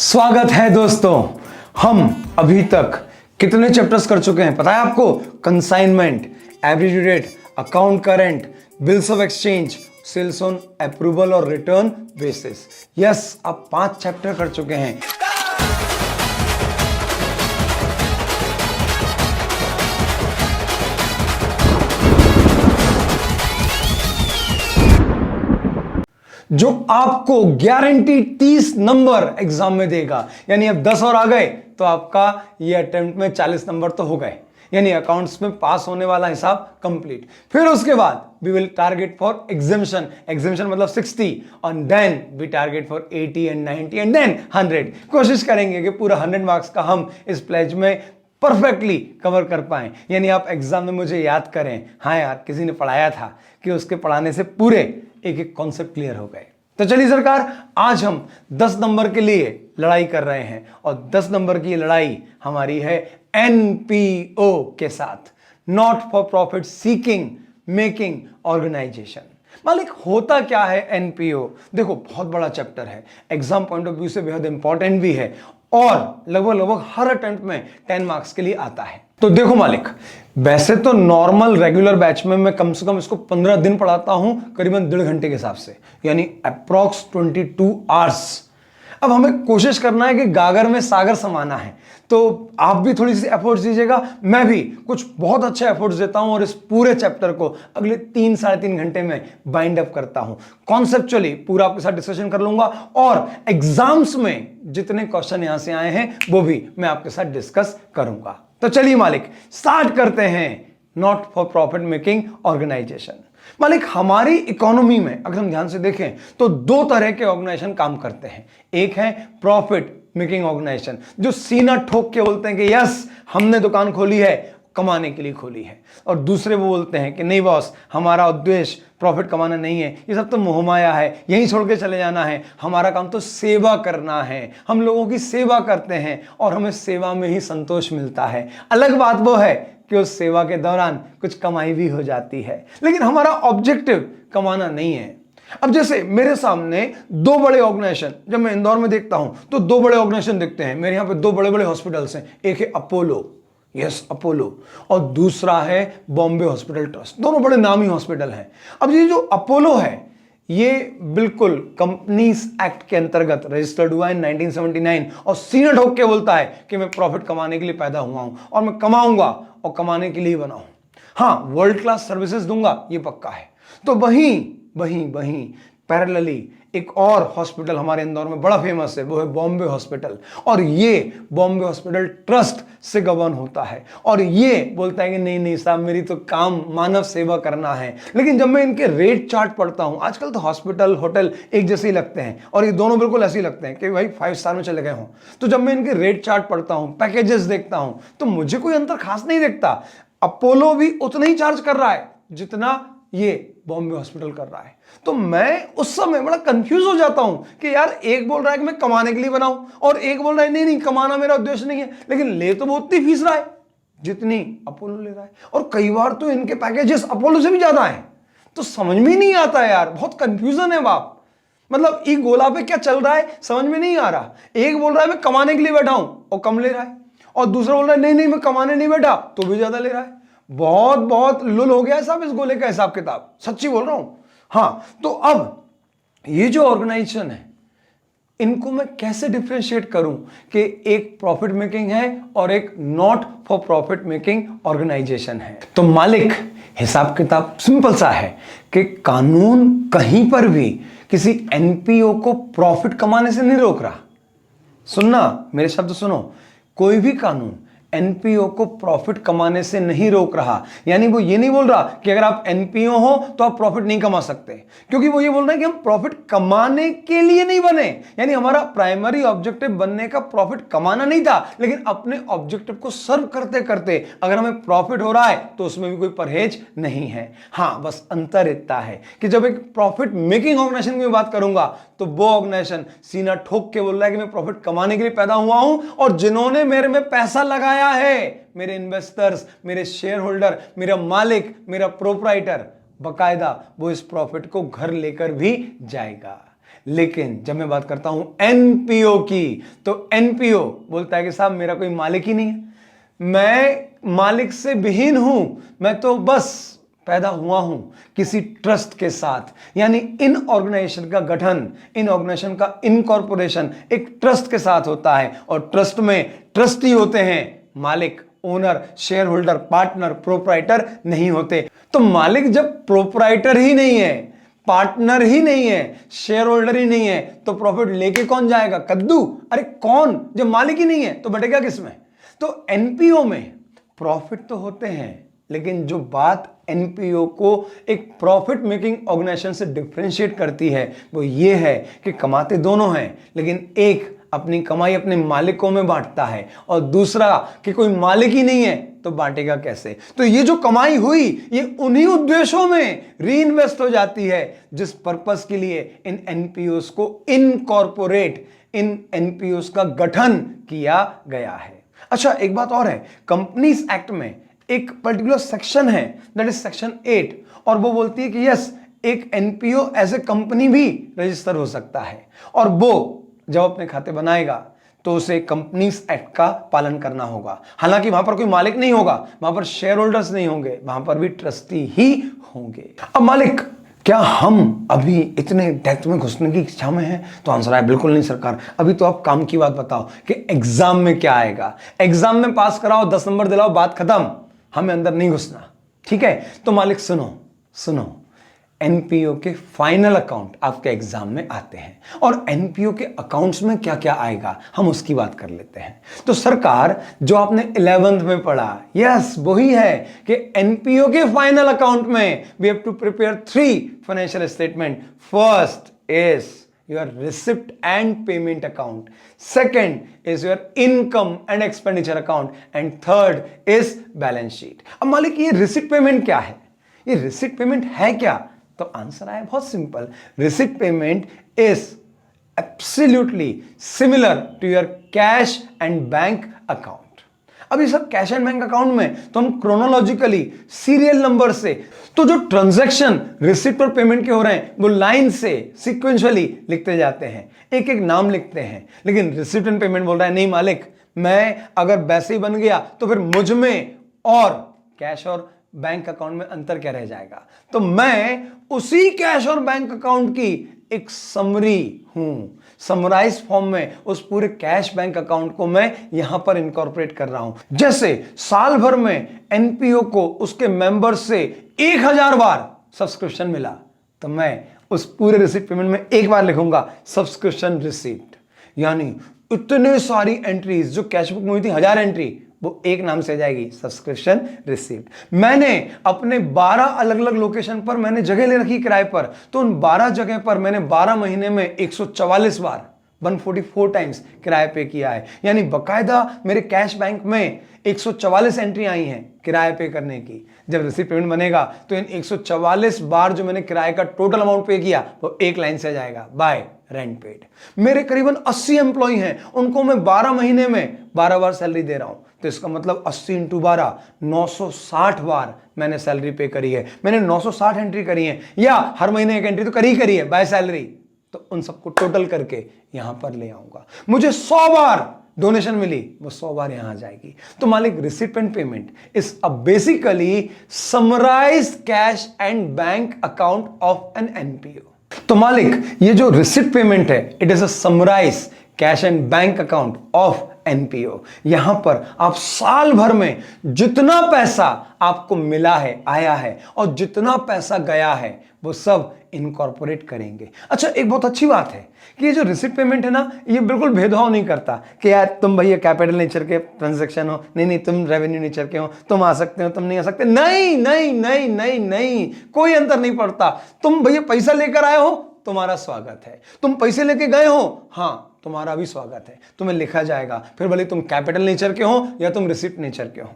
स्वागत है दोस्तों। हम अभी तक कितने चैप्टर्स कर चुके हैं पता है आपको? Consignment, average rate, account current, bills of exchange, sales on approval और रिटर्न बेसिस। यस, अब 5 चैप्टर कर चुके हैं। जो आपको गारंटी 30 नंबर एग्जाम में देगा। यानी अब 10 और आ गए तो आपका ये अटेम्प्ट में 40 नंबर तो हो गए, यानी अकाउंट्स में पास होने वाला हिसाब कंप्लीट। फिर उसके बाद we will target for examination, examination मतलब 60, और then we target for 80 and 90 and then 100। कोशिश करेंगे कि पूरा 100 मार्क्स का हम इस प्लेज में परफेक्टली कवर कर पाएं। यानी आप एग्जाम में मुझे याद करें, हाँ यार किसी ने पढ़ाया था, कि उसके पढ़ाने से पूरे एक एक कॉन्सेप्ट क्लियर हो गए। तो चलिए सरकार, आज हम 10 नंबर के लिए लड़ाई कर रहे हैं, और 10 नंबर की लड़ाई हमारी है एनपीओ के साथ, not for profit seeking making organisation. मालिक होता क्या है एनपीओ? देखो बहुत बड़ा चैप्टर है, एग्जाम पॉइंट ऑफ व्यू से बेहद इंपॉर्टेंट भी है, और लगभग हर अटेम्प्ट में 10 मार्क्स के लिए आता है। तो देखो मालिक, वैसे तो नॉर्मल रेगुलर बैच में मैं कम से कम इसको 15 दिन पढ़ाता हूं, करीबन 1.5 घंटे के हिसाब से, यानी अप्रॉक्स 22 आवर्स। अब हमें कोशिश करना है कि गागर में सागर समाना है, तो आप भी थोड़ी सी एफर्ट्स दीजिएगा, मैं भी कुछ बहुत अच्छे एफर्ट्स देता हूं, और इस पूरे चैप्टर को अगले 3-3.5 घंटे में बाइंड अप करता हूं। कॉन्सेप्चुअली पूरा आपके साथ डिस्कशन कर लूंगा, और एग्जाम्स में जितने क्वेश्चन यहां से आए हैं वो भी मैं आपके साथ डिस्कस करूंगा। तो चलिए मालिक, स्टार्ट करते हैं not for profit making organisation. मालिक, हमारी इकोनॉमी में अगर हम ध्यान से देखें तो 2 तरह के ऑर्गेनाइजेशन काम करते हैं। एक है प्रॉफिट मेकिंग ऑर्गेनाइजेशन, जो सीना ठोक के बोलते हैं कि यस हमने दुकान खोली है, कमाने के लिए खोली है, और दूसरे वो बोलते हैं कि नहीं बॉस, हमारा उद्देश्य प्रॉफिट कमाना नहीं है, ये सब तो मोहमाया है, यहीं छोड़ के चले जाना है, हमारा काम तो सेवा करना है, हम लोगों की सेवा करते हैं और हमें सेवा में ही संतोष मिलता है। अलग बात वो है कि उस सेवा के दौरान कुछ कमाई भी हो जाती है, लेकिन हमारा ऑब्जेक्टिव कमाना नहीं है। अब जैसे मेरे सामने 2 बड़े ऑर्गेनाइजेशन, जब मैं इंदौर में देखता हूं तो 2 बड़े ऑर्गेनाइजेशन दिखते हैं मेरे यहां पे। 2 बड़े बड़े हॉस्पिटल्स हैं, एक है अपोलो, यस अपोलो, और दूसरा है बॉम्बे हॉस्पिटल ट्रस्ट। दोनों बड़े नामी हॉस्पिटल हैं। अब ये जो अपोलो है ये बिल्कुल कंपनीज एक्ट के अंतर्गत रजिस्टर्ड हुआ है 1979, और सीना ठोक के बोलता है कि मैं प्रॉफिट कमाने के लिए पैदा हुआ हूं, और मैं कमाऊंगा और कमाने के लिए बना हूं। हाँ, वर्ल्ड क्लास सर्विसेज दूंगा, ये पक्का है। तो वहीं पैरेलली एक और हॉस्पिटल हमारे इंदौर में बड़ा फेमस है, वो है बॉम्बे हॉस्पिटल, और ये बॉम्बे हॉस्पिटल ट्रस्ट से गवर्न होता है, और ये बोलता है कि नहीं साहब, मेरी तो काम मानव सेवा करना है। लेकिन जब मैं इनके रेट चार्ट पढ़ता हूं, आजकल तो हॉस्पिटल होटल एक जैसे ही लगते हैं, और ये दोनों बिल्कुल ऐसे ही लगते हैं कि भाई 5 स्टार में चले गए हों। तो जब मैं इनके रेट चार्ट पढ़ता हूं, पैकेजेस देखता हूं, तो मुझे कोई अंतर खास नहीं दिखता। अपोलो भी उतना ही चार्ज कर रहा है जितना ये बॉम्बे हॉस्पिटल कर रहा है। तो मैं उस समय बड़ा कंफ्यूज हो जाता हूं कि यार एक बोल रहा है कि मैं कमाने के लिए बनाऊं, और एक बोल रहा है नहीं कमाना मेरा उद्देश्य नहीं है, लेकिन ले तो वो उतनी फीस रहा है जितनी अपोलो ले रहा है, और कई बार तो इनके पैकेजेस अपोलो से भी ज्यादा हैं। तो समझ में नहीं आता है यार, बहुत कंफ्यूजन है बाप। मतलब ई गोला पे क्या चल रहा है समझ में नहीं आ रहा। एक बोल रहा है मैं कमाने के लिए बैठा हूं और कम ले रहा है, और दूसरा बोल रहा है नहीं मैं कमाने नहीं बैठा तो भी ज्यादा ले रहा है। बहुत लुल हो गया है साहब इस गोले का हिसाब किताब, सच्ची बोल रहा हूं। हाँ, तो अब ये जो ऑर्गेनाइजेशन है, इनको मैं कैसे डिफरेंशिएट करूं कि एक प्रॉफिट मेकिंग है और एक not for profit making organisation है? तो मालिक, हिसाब किताब सिंपल सा है कि कानून कहीं पर भी किसी एनपीओ को प्रॉफिट कमाने से नहीं रोक रहा। सुनना, मेरे शब्द सुनो, कोई भी कानून एनपीओ को प्रॉफिट कमाने से नहीं रोक रहा। यानी वो ये नहीं बोल रहा कि अगर आप एनपीओ हो तो आप प्रॉफिट नहीं कमा सकते, क्योंकि वो ये बोल रहा है कि हम प्रॉफिट कमाने के लिए नहीं बने। यानी हमारा प्राइमरी ऑब्जेक्टिव बनने का प्रॉफिट कमाना नहीं था, लेकिन अपने ऑब्जेक्टिव को सर्व करते करते अगर हमें प्रॉफिट हो रहा है तो उसमें भी कोई परहेज नहीं है। हाँ, बस अंतर इतना है कि जब एक प्रॉफिट मेकिंग ऑर्गेनाइजेशन की बात करूंगा तो वो ऑर्गेनाइजेशन सीना ठोक के बोल रहा है कि मैं प्रॉफिट कमाने के लिए पैदा हुआ हूं, और जिन्होंने मेरे में पैसा लगाया है, मेरे इन्वेस्टर्स, मेरे शेयर होल्डर, मेरा मालिक, मेरा प्रोप्राइटर, बकायदा वो इस प्रॉफिट को घर लेकर भी जाएगा। लेकिन जब मैं बात करता हूं एनपीओ की, तो एनपीओ बोलता है कि साहब मेरा कोई मालिक ही नहीं है, मैं मालिक से विहीन हूं, मैं तो बस पैदा हुआ हूं किसी ट्रस्ट के साथ। यानी इन ऑर्गेनाइजेशन का गठन, इन ऑर्गेनाइजेशन का इनकॉर्पोरेशन एक ट्रस्ट के साथ होता है, और ट्रस्ट में ट्रस्टी होते हैं, मालिक, owner, share holder, partner, proprietor नहीं होते। तो मालिक जब प्रोप्राइटर ही नहीं है, पार्टनर ही नहीं है, शेयर होल्डर ही नहीं है, तो प्रॉफिट लेके कौन जाएगा? कद्दू। अरे कौन? जब मालिक ही नहीं है तो बटेगा किसमें? तो एनपीओ में प्रॉफिट तो होते हैं, लेकिन जो बात एनपीओ को एक प्रॉफिट मेकिंग ऑर्गेनाइजेशन से डिफरेंशिएट करती है वो ये है कि कमाते दोनों हैं, लेकिन एक अपनी कमाई अपने मालिकों में बांटता है, और दूसरा कि कोई मालिक ही नहीं है तो बांटेगा कैसे? तो ये जो कमाई हुई ये उन्हीं उद्देश्यों में री इन्वेस्ट हो जाती है जिस पर्पस के लिए इन एनपीओस को इनकॉर्पोरेट, इन एनपीओस का गठन किया गया है। अच्छा, एक बात और है, कंपनीज एक्ट में एक पर्टिकुलर सेक्शन है, दैट इज सेक्शन 8, और वो बोलती है कि यस, एक एनपीओ एज ए कंपनी भी रजिस्टर हो सकता है, और वो जब अपने खाते बनाएगा तो उसे कंपनीज एक्ट का पालन करना होगा। हालांकि वहां पर कोई मालिक नहीं होगा, वहां पर शेयर होल्डर्स नहीं होंगे, वहां पर भी ट्रस्टी ही होंगे। अब मालिक, क्या हम अभी इतने डेप्थ में घुसने की इच्छा में हैं? तो आंसर है बिल्कुल नहीं सरकार। अभी तो आप काम की बात बताओ कि एग्जाम में क्या आएगा, एग्जाम में पास कराओ, 10 नंबर दिलाओ, बात खत्म, हमें अंदर नहीं घुसना, ठीक है? तो मालिक सुनो सुनो, एनपीओ के फाइनल अकाउंट आपके एग्जाम में आते हैं, और एनपीओ के अकाउंट्स में क्या क्या आएगा हम उसकी बात कर लेते हैं। तो सरकार, जो आपने 11th में पढ़ा, यस वही है कि एनपीओ के फाइनल अकाउंट में we have to prepare 3 financial statement. First is your receipt and payment account, second is your income and expenditure account, and third is balance sheet। अब मालिक, ये रिसिप्ट पेमेंट क्या है? ये रिसिप्ट पेमेंट है क्या? तो आंसर आया बहुत simple, receipt payment is absolutely similar to your cash and bank account. अब ये सब कैश एंड बैंक अकाउंट में तो हम क्रोनोलॉजिकली सीरियल नंबर से, तो जो ट्रांजैक्शन रिसिप्ट और पेमेंट के हो रहे हैं वो लाइन से सीक्वेंशियली लिखते जाते हैं, एक एक नाम लिखते हैं। लेकिन रिसिप्ट एंड पेमेंट बोल रहा है नहीं मालिक, मैं अगर वैसे ही बन गया तो फिर मुझ में और कैश और बैंक अकाउंट में अंतर क्या रह जाएगा? तो मैं उसी कैश और बैंक अकाउंट की एक समरी हूं, समराइज फॉर्म में उस पूरे कैश बैंक अकाउंट को मैं यहां पर इनकॉर्पोरेट कर रहा हूं। जैसे साल भर में एनपीओ को उसके मेंबर से 1000 बार सब्सक्रिप्शन मिला, तो मैं उस पूरे रिसिप्ट पेमेंट में एक बार लिखूंगा सब्सक्रिप्शन रिसिप्ट। यानी इतने सारी एंट्रीज जो कैश बुक में हुई थी, 1000 एंट्री, वो एक नाम से जाएगी सब्सक्रिप्शन रिसिप्ट। मैंने अपने 12 अलग अलग लोकेशन पर मैंने जगह ले रखी किराए पर, तो उन 12 जगह पर मैंने 12 महीने में 144 बार 144 टाइम्स किराए पे किया है। यानी बकायदा मेरे कैश बैंक में 144 एंट्री आई हैं किराए पे करने की। जब रिसिप्ट पेमेंट बनेगा तो इन 144 बार जो मैंने किराए का टोटल अमाउंट पे किया वो एक लाइन से जाएगा, बाय रेंट पेड। मेरे करीबन 80 एम्प्लॉय हैं, उनको मैं 12 महीने में 12 बार सैलरी दे रहा हूं, तो इसका मतलब 80 × 12 960 बार मैंने सैलरी पे करी है। मैंने 960 एंट्री करी है, या हर महीने एक एंट्री तो करी है बाय सैलरी, तो उन सबको टोटल करके यहां पर ले आऊंगा। मुझे 100 बार डोनेशन मिली, वो 100 बार यहां आ जाएगी। तो मालिक, receipt and payment is a basically summarised cash and bank account of an NPO. तो मालिक, ये जो रिसिप्ट पेमेंट है, it is a summarised cash and bank account of NPO. यहां पर आप साल भर में जितना पैसा आपको मिला है, आया है, और जितना पैसा गया है, वो सब इनकॉर्पोरेट करेंगे। अच्छा, एक बहुत अच्छी बात है कि ये जो रिसिप्ट पेमेंट है ना, ये बिल्कुल भेदभाव नहीं करता कि यार तुम भैया कैपिटल नेचर के ट्रांजैक्शन हो, नहीं तुम रेवेन्यू नेचर के हो, तुम आ सकते हो, तुम नहीं आ सकते। नहीं नहीं नहीं नहीं नहीं, कोई अंतर नहीं पड़ता। तुम भैया पैसा लेकर आए हो, तुम्हारा स्वागत है। तुम पैसे लेके गए हो, हाँ तुम्हारा भी स्वागत है, तुम्हें लिखा जाएगा, फिर भले तुम कैपिटल नेचर के हो या तुम रिसिप्ट नेचर के हो।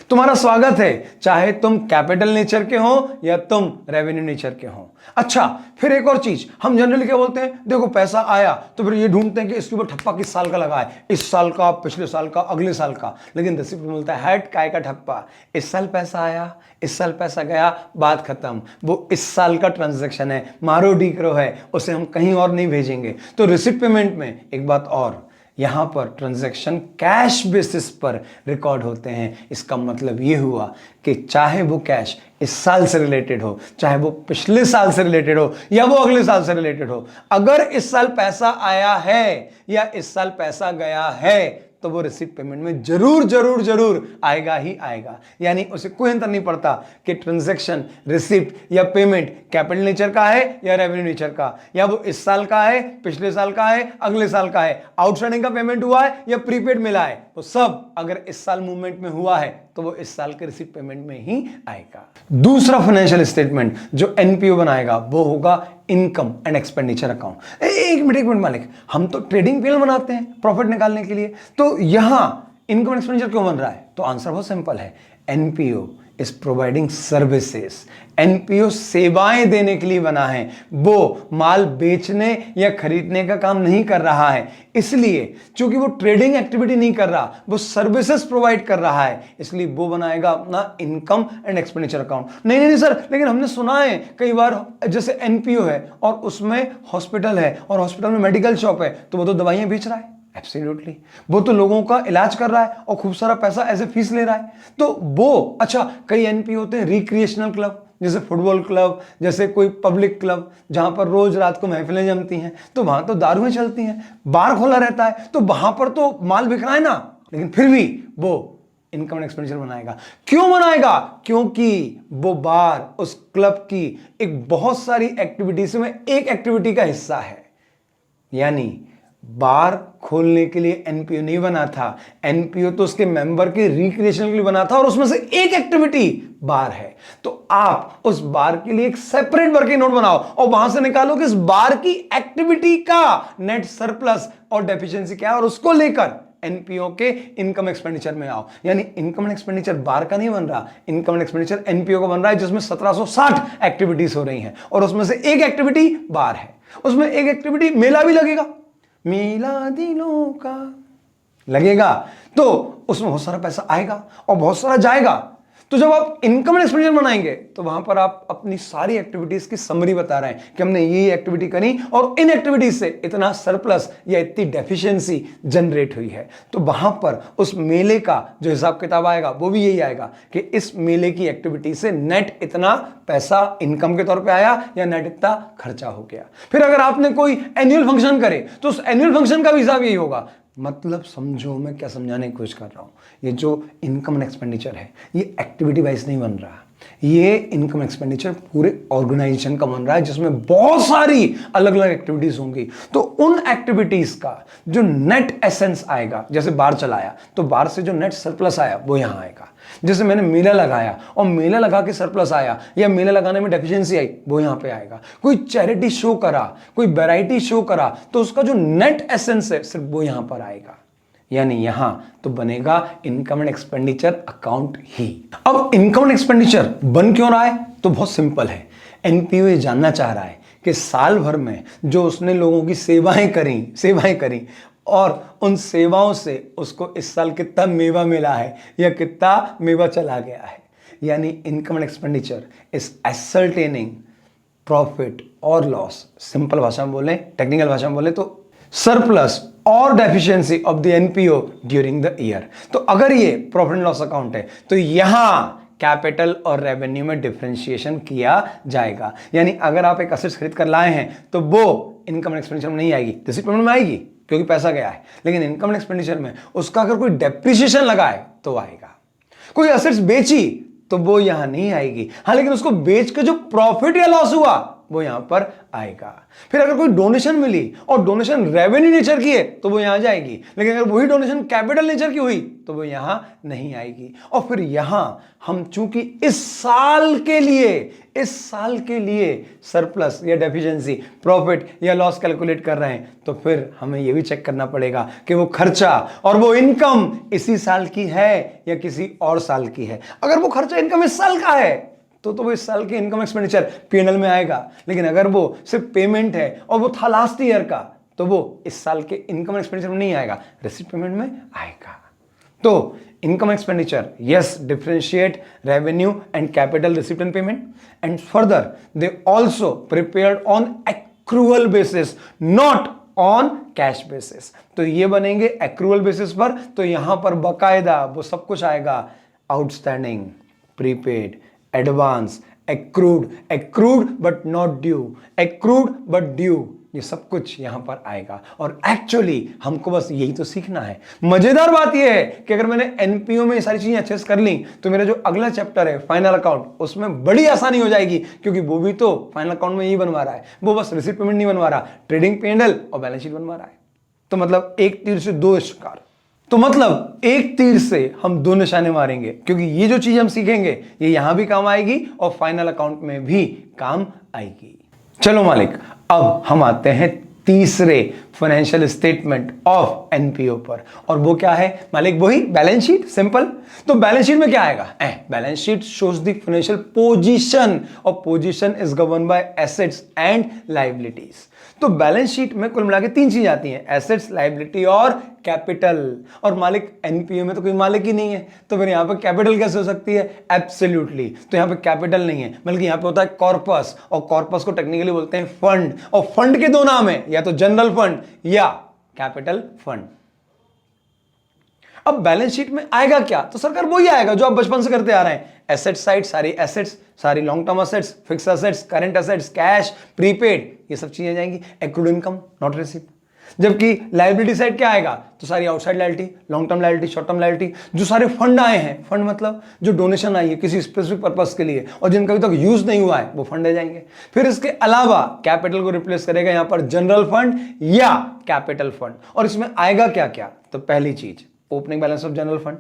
तुम्हारा स्वागत है, चाहे तुम कैपिटल नेचर के हो या तुम रेवेन्यू नेचर के हो। अच्छा, फिर एक और चीज, हम जनरली क्या बोलते हैं, देखो पैसा आया तो फिर ये ढूंढते हैं कि इसके ऊपर ठप्पा किस साल का लगा है, इस साल का, पिछले साल का, अगले साल का। लेकिन रिसिप्ट में बोलता है हट, काय का ठप्पा, इस साल पैसा आया, इस साल पैसा गया, बात खत्म। वो इस साल का ट्रांजैक्शन है, मारो डी करो है, उसे हम कहीं और नहीं भेजेंगे। तो रिसिप्ट पेमेंट में एक बात और, यहां पर ट्रांजैक्शन कैश बेसिस पर रिकॉर्ड होते हैं। इसका मतलब यह हुआ कि चाहे वो कैश इस साल से रिलेटेड हो, चाहे वो पिछले साल से रिलेटेड हो या वो अगले साल से रिलेटेड हो, अगर इस साल पैसा आया है या इस साल पैसा गया है तो वो रिसिप्ट पेमेंट में जरूर जरूर जरूर आएगा ही आएगा। यानी उसे कोई अंतर नहीं पड़ता कि ट्रांजैक्शन, रिसिप्ट या पेमेंट कैपिटल नेचर का है या रेवेन्यू नेचर का, या वो इस साल का है, पिछले साल का है, अगले साल का है, आउटस्टैंडिंग का पेमेंट हुआ है या प्रीपेड मिला है, तो सब अगर इस साल मूवमेंट में हुआ है तो वो इस साल के रिसिप्ट पेमेंट में ही आएगा। दूसरा फाइनेंशियल स्टेटमेंट जो एनपीओ बनाएगा वो होगा इनकम एंड एक्सपेंडिचर अकाउंट। एक मिनट मालिक, हम तो ट्रेडिंग पीएल बनाते हैं प्रॉफिट निकालने के लिए, तो यहां इनकम एंड एक्सपेंडिचर क्यों बन रहा है? तो आंसर बहुत सिंपल है, NPO is providing services. NPO सेवाएं देने के लिए बना है, वो माल बेचने या खरीदने का काम नहीं कर रहा है। इसलिए चूंकि वो ट्रेडिंग एक्टिविटी नहीं कर रहा, वो सर्विसेज प्रोवाइड कर रहा है, इसलिए वो बनाएगा अपना इनकम एंड एक्सपेंडिचर अकाउंट। नहीं सर, लेकिन हमने सुना है कई बार, जैसे एनपीओ है और उसमें हॉस्पिटल है और हॉस्पिटल में मेडिकल शॉप है, तो वो तो दवाइयां बेच रहा है। एब्सोल्युटली, वो तो लोगों का इलाज कर रहा है और खूब सारा पैसा एज ए फीस ले रहा है। तो वो, अच्छा, कई एनपीओ होते हैं रिक्रिएशनल क्लब, जैसे फुटबॉल क्लब, जैसे कोई पब्लिक क्लब जहां पर रोज रात को महफिलें जमती हैं, तो वहां तो दारुएं चलती हैं, बार खोला रहता है, तो वहां पर तो माल बिक रहा है ना, लेकिन फिर भी वो इनकम एंड एक्सपेंडिचर बनाएगा। क्यों बनाएगा? क्योंकि वो बार उस क्लब की एक बहुत सारी एक्टिविटीज में एक एक्टिविटी का हिस्सा है। यानी बार खोलने के लिए एनपीओ नहीं बना था, एनपीओ तो उसके मेंबर के रिक्रिएशन के लिए बना था और उसमें से एक एक्टिविटी बार है। तो आप उस बार के लिए एक सेपरेट वर्किंग नोट बनाओ और वहां से निकालो कि इस बार की एक्टिविटी का नेट सरप्लस और डेफिशिएंसी क्या है, और उसको लेकर एनपीओ के इनकम एक्सपेंडिचर में आओ। यानी इनकम एंड एक्सपेंडिचर बार का नहीं बन रहा, इनकम एंड एक्सपेंडिचर एनपीओ का बन रहा है, जिसमें 1760 एक्टिविटीज हो रही हैं और उसमें से एक एक्टिविटी बार है। उसमें एक एक्टिविटी मेला भी लगेगा, मेला दिलों का लगेगा, तो उसमें बहुत सारा पैसा आएगा और बहुत सारा जाएगा। तो जब आप इनकम एंड एक्सपेंडिचर बनाएंगे तो वहां पर आप अपनी सारी एक्टिविटीज की समरी बता रहे हैं कि हमने ये एक्टिविटी करी और इन एक्टिविटीज से इतना सरप्लस या इतनी डेफिशिएंसी जनरेट हुई है। तो वहां पर उस मेले का जो हिसाब किताब आएगा वो भी यही आएगा कि इस मेले की एक्टिविटी से नेट इतना पैसा इनकम के तौर पे आया या नेट इतना खर्चा हो गया। फिर अगर आपने कोई एनुअल फंक्शन करे तो उस एनुअल फंक्शन का भी हिसाब यही होगा। मतलब समझो मैं क्या समझाने की कोशिश कर रहा हूं, ये जो इनकम एंड एक्सपेंडिचर है ये एक्टिविटी वाइज नहीं बन रहा, ये इनकम एक्सपेंडिचर पूरे ऑर्गेनाइजेशन का बन रहा है जिसमें बहुत सारी अलग अलग एक्टिविटीज होंगी। तो उन एक्टिविटीज का जो नेट एसेंस आएगा, जैसे बार चलाया तो बार से जो नेट सरप्लस आया वो यहां आएगा। जैसे मैंने मेला लगाया और मेला लगा के सरप्लस आया या मेला लगाने में डेफिशिएंसी आई, वो यहां पे आएगा। कोई चैरिटी शो करा, कोई वैरायटी शो करा, तो उसका जो नेट एसेंस है सिर्फ वो यहां पर आएगा। यानी यहां तो बनेगा इनकम एंड एक्सपेंडिचर अकाउंट ही। अब इनकम एंड एक्सपेंडिचर बन क्यों रहा है? तो बहुत सिंपल है, एनपीओ ये जानना चाह रहा है कि साल भर में जो उसने लोगों की सेवाएं करी और उन सेवाओं से उसको इस साल कितना मेवा मिला है या कितना मेवा चला गया है। यानी income and expenditure is ascertaining profit और लॉस, सिंपल भाषा में बोले, टेक्निकल भाषा में बोले तो सरप्लस और deficiency of the NPO during the year. तो अगर ये प्रॉफिट एंड लॉस अकाउंट है तो यहां कैपिटल और रेवेन्यू में डिफरेंशिएशन किया जाएगा। यानी अगर आप एक असेट्स खरीद कर लाए हैं तो वो इनकम एंड एक्सपेंडिचर में नहीं आएगी, रिसीट पेमेंट में आएगी क्योंकि पैसा गया है, लेकिन इनकम एंड एक्सपेंडिचर में उसका अगर कोई डेप्रिसिएशन लगाए तो आएगा। कोई असेट्स बेची तो वो यहां नहीं आएगी, हाँ, लेकिन उसको बेच के जो प्रॉफिट या लॉस हुआ वो यहां पर आएगा। फिर अगर कोई डोनेशन मिली और डोनेशन रेवेन्यू नेचर की है तो वो यहां जाएगी, लेकिन अगर वही डोनेशन कैपिटल नेचर की हुई तो वो यहां नहीं आएगी। और फिर यहां हम चूंकि इस साल के लिए सरप्लस या डेफिशिएंसी, प्रॉफिट या लॉस कैलकुलेट कर रहे हैं, तो फिर हमें यह भी चेक करना पड़ेगा कि वो खर्चा और वो इनकम इसी साल की है या किसी और साल की है। अगर वो खर्चा इनकम इस साल का है तो वो इस साल के इनकम एक्सपेंडिचर पीएनएल में आएगा, लेकिन अगर वो सिर्फ पेमेंट है और वो था लास्ट ईयर का तो वो इस साल के इनकम एक्सपेंडिचर में नहीं आएगा, रिसीट पेमेंट में आएगा। तो income expenditure, yes, differentiate revenue and capital receipt and payment, and further they also prepared on accrual basis, not on cash basis। तो ये बनेंगे accrual basis पर, तो यहां पर बकायदा वो सब कुछ आएगा, outstanding, prepaid, advance, accrued but not due, accrued but due, ये सब कुछ यहां पर आएगा। और एक्चुअली हमको बस यही तो सीखना है। मजेदार बात यह है कि अगर मैंने एनपीओ में ये सारी चीजें अच्छे से कर ली तो मेरा जो अगला चैप्टर है फाइनल अकाउंट, उसमें बड़ी आसानी हो जाएगी, क्योंकि वो भी तो फाइनल अकाउंट में यही बनवा रहा है, वो बस रिसीट पेमेंट नहीं बनवा रहा, ट्रेडिंग P&L और बैलेंस शीट बनवा रहा है। तो मतलब एक तीर से दो शिकार, तो मतलब एक तीर से हम दो निशाने मारेंगे, क्योंकि ये जो चीज हम सीखेंगे ये यहां भी काम आएगी और फाइनल अकाउंट में भी काम आएगी। चलो मालिक, अब हम आते हैं तीसरे फाइनेंशियल स्टेटमेंट ऑफ एनपीओ पर, और वो क्या है मालिक? वही बैलेंस शीट, सिंपल। तो बैलेंस शीट में क्या आएगा? Balance sheet shows the financial position, और position is govern by assets and liabilities. तो बैलेंस शीट में कुल मिला के तीन चीज आती हैं, एसेट्स, लायबिलिटी और कैपिटल। और मालिक एनपीओ में तो कोई मालिक ही नहीं है, तो फिर यहां पर कैपिटल कैसे हो सकती है? एब्सोल्युटली। तो यहां पे कैपिटल नहीं है, बल्कि यहां पे होता है कॉर्पस, और कॉर्पस को टेक्निकली बोलते हैं फंड। और फंड के दो नाम है, या तो जनरल फंड या कैपिटल फंड। अब बैलेंस शीट में आएगा क्या? तो सरकार वही आएगा जो आप बचपन से करते आ रहे हैं, एसेट साइड, सारी एसेट्स, सारी long term assets, fix assets, current assets, cash, prepaid, ये सब चीजें जाएंगी। Accrued income, not received. जबकि लायबिलिटी साइड क्या आएगा? तो सारी outside liability, long term liability, short term liability, जो सारे फंड आए हैं, फंड मतलब जो डोनेशन आई है किसी स्पेसिफिक पर्पस के लिए और जिनका अभी तक यूज नहीं हुआ है, वो फंड आ जाएंगे। फिर इसके अलावा कैपिटल को रिप्लेस करेगा यहां पर जनरल फंड या कैपिटल फंड। और इसमें आएगा क्या क्या? तो पहली चीज opening balance of general fund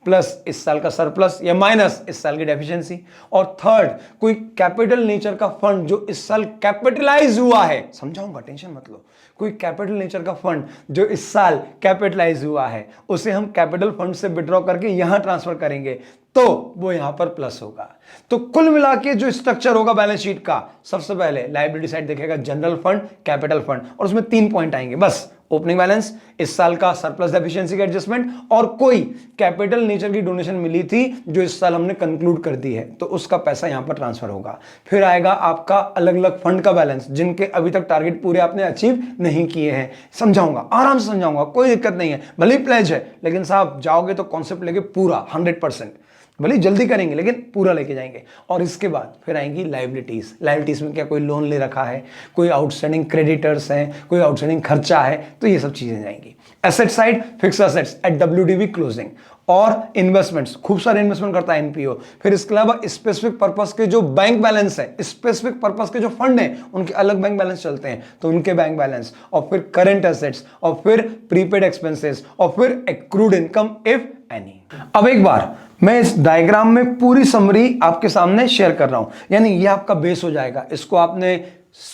plus इस साल का सरप्लस या माइनस इस साल की डेफिशिएंसी, और थर्ड कोई कैपिटल नेचर का फंड जो इस साल कैपिटलाइज हुआ है, समझाऊंगा, टेंशन मत लो। कोई कैपिटल नेचर का फंड जो इस साल कैपिटलाइज हुआ है, उसे हम कैपिटल फंड से विड्रॉ करके यहां ट्रांसफर करेंगे, तो वो यहां पर प्लस होगा। तो कुल मिला के जो स्ट्रक्चर होगा बैलेंस शीट का, सबसे पहले लायबिलिटी साइड देखेगा जनरल फंड, कैपिटल फंड, और उसमें 3 पॉइंट आएंगे बस, ओपनिंग बैलेंस, इस साल का सरप्लस डेफिशिएंसी का एडजस्टमेंट, और कोई कैपिटल नेचर की डोनेशन मिली थी जो इस साल हमने कंक्लूड कर दी है, तो उसका पैसा यहां पर ट्रांसफर होगा। फिर आएगा आपका अलग अलग फंड का बैलेंस, जिनके अभी तक टारगेट पूरे आपने अचीव नहीं किए हैं। समझाऊंगा, आराम से समझाऊंगा, कोई दिक्कत नहीं है, भले ही प्लेज है, लेकिन साहब जाओगे तो कॉन्सेप्ट लेके पूरा 100%, भले जल्दी करेंगे लेकिन पूरा लेके जाएंगे। और इसके बाद फिर आएंगी लायबिलिटीज। लायबिलिटीज में क्या कोई लोन ले रखा है, कोई आउटस्टैंडिंग क्रेडिटर्स हैं, कोई आउटस्टैंडिंग खर्चा है, तो ये सब चीजें जाएंगी। Asset side, fix assets at WDV closing, और इन्वेस्टमेंट्स, खूब सारे इन्वेस्टमेंट करता है एनपीओ। फिर इसके अलावा स्पेसिफिक पर्पस के जो बैंक बैलेंस है, स्पेसिफिक पर्पस के जो फंड हैं, उनके अलग बैंक बैलेंस चलते हैं, तो उनके बैंक बैलेंस, और फिर करंट एसेट्स, और फिर प्रीपेड एक्सपेंसेस, और फिर एक्रूड इनकम इफ एनी। अब एक बार मैं इस डायग्राम में पूरी समरी आपके सामने शेयर कर रहा हूं, यानी ये आपका बेस हो जाएगा। इसको आपने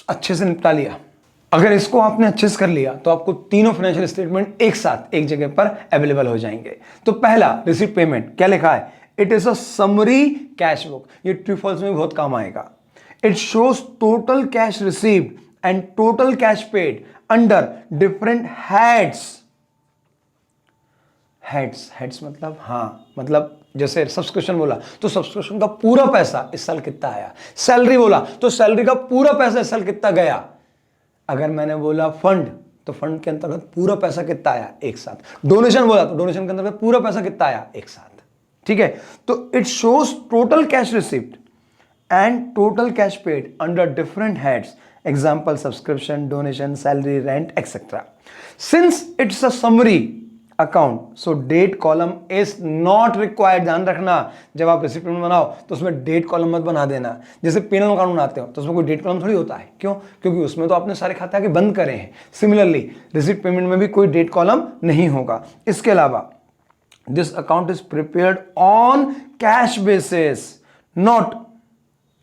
अच्छे से निपटा लिया, अगर इसको आपने अच्छे से कर लिया तो आपको तीनों फाइनेंशियल स्टेटमेंट एक साथ एक जगह पर अवेलेबल हो जाएंगे। तो पहला रिसीट पेमेंट, क्या लिखा है? It is a summary cash book. ये ट्रू फॉल्स में बहुत काम आएगा। It shows total cash received and total cash paid under different heads. Heads मतलब, हाँ मतलब जैसे सब्सक्रिप्शन बोला तो सब्सक्रिप्शन का पूरा पैसा इस साल कितना आया, सैलरी बोला तो सैलरी का पूरा पैसा इस साल कितना गया, अगर मैंने बोला फंड तो फंड के अंतर्गत पूरा पैसा कितना आया एक साथ, डोनेशन बोला तो डोनेशन के अंतर्गत पूरा पैसा कितना आया एक साथ। ठीक है, तो it shows total cash received and total cash paid under different heads, example subscription, donation, salary, rent etcetera. Since it's a summary, account, so date column is not required. ध्यान रखना, जब आप रिसिप्ट पेमेंट बनाओ तो उसमें date column मत बना देना। जैसे पेनल अकाउंट बनाते हो तो उसमें कोई डेट कॉलम थोड़ी होता है, क्यों? क्योंकि उसमें तो आपने सारे खाते आके बंद करे हैं। सिमिलरली रिसिप्ट पेमेंट में भी कोई डेट कॉलम नहीं होगा। इसके अलावा this account is prepared on cash basis, not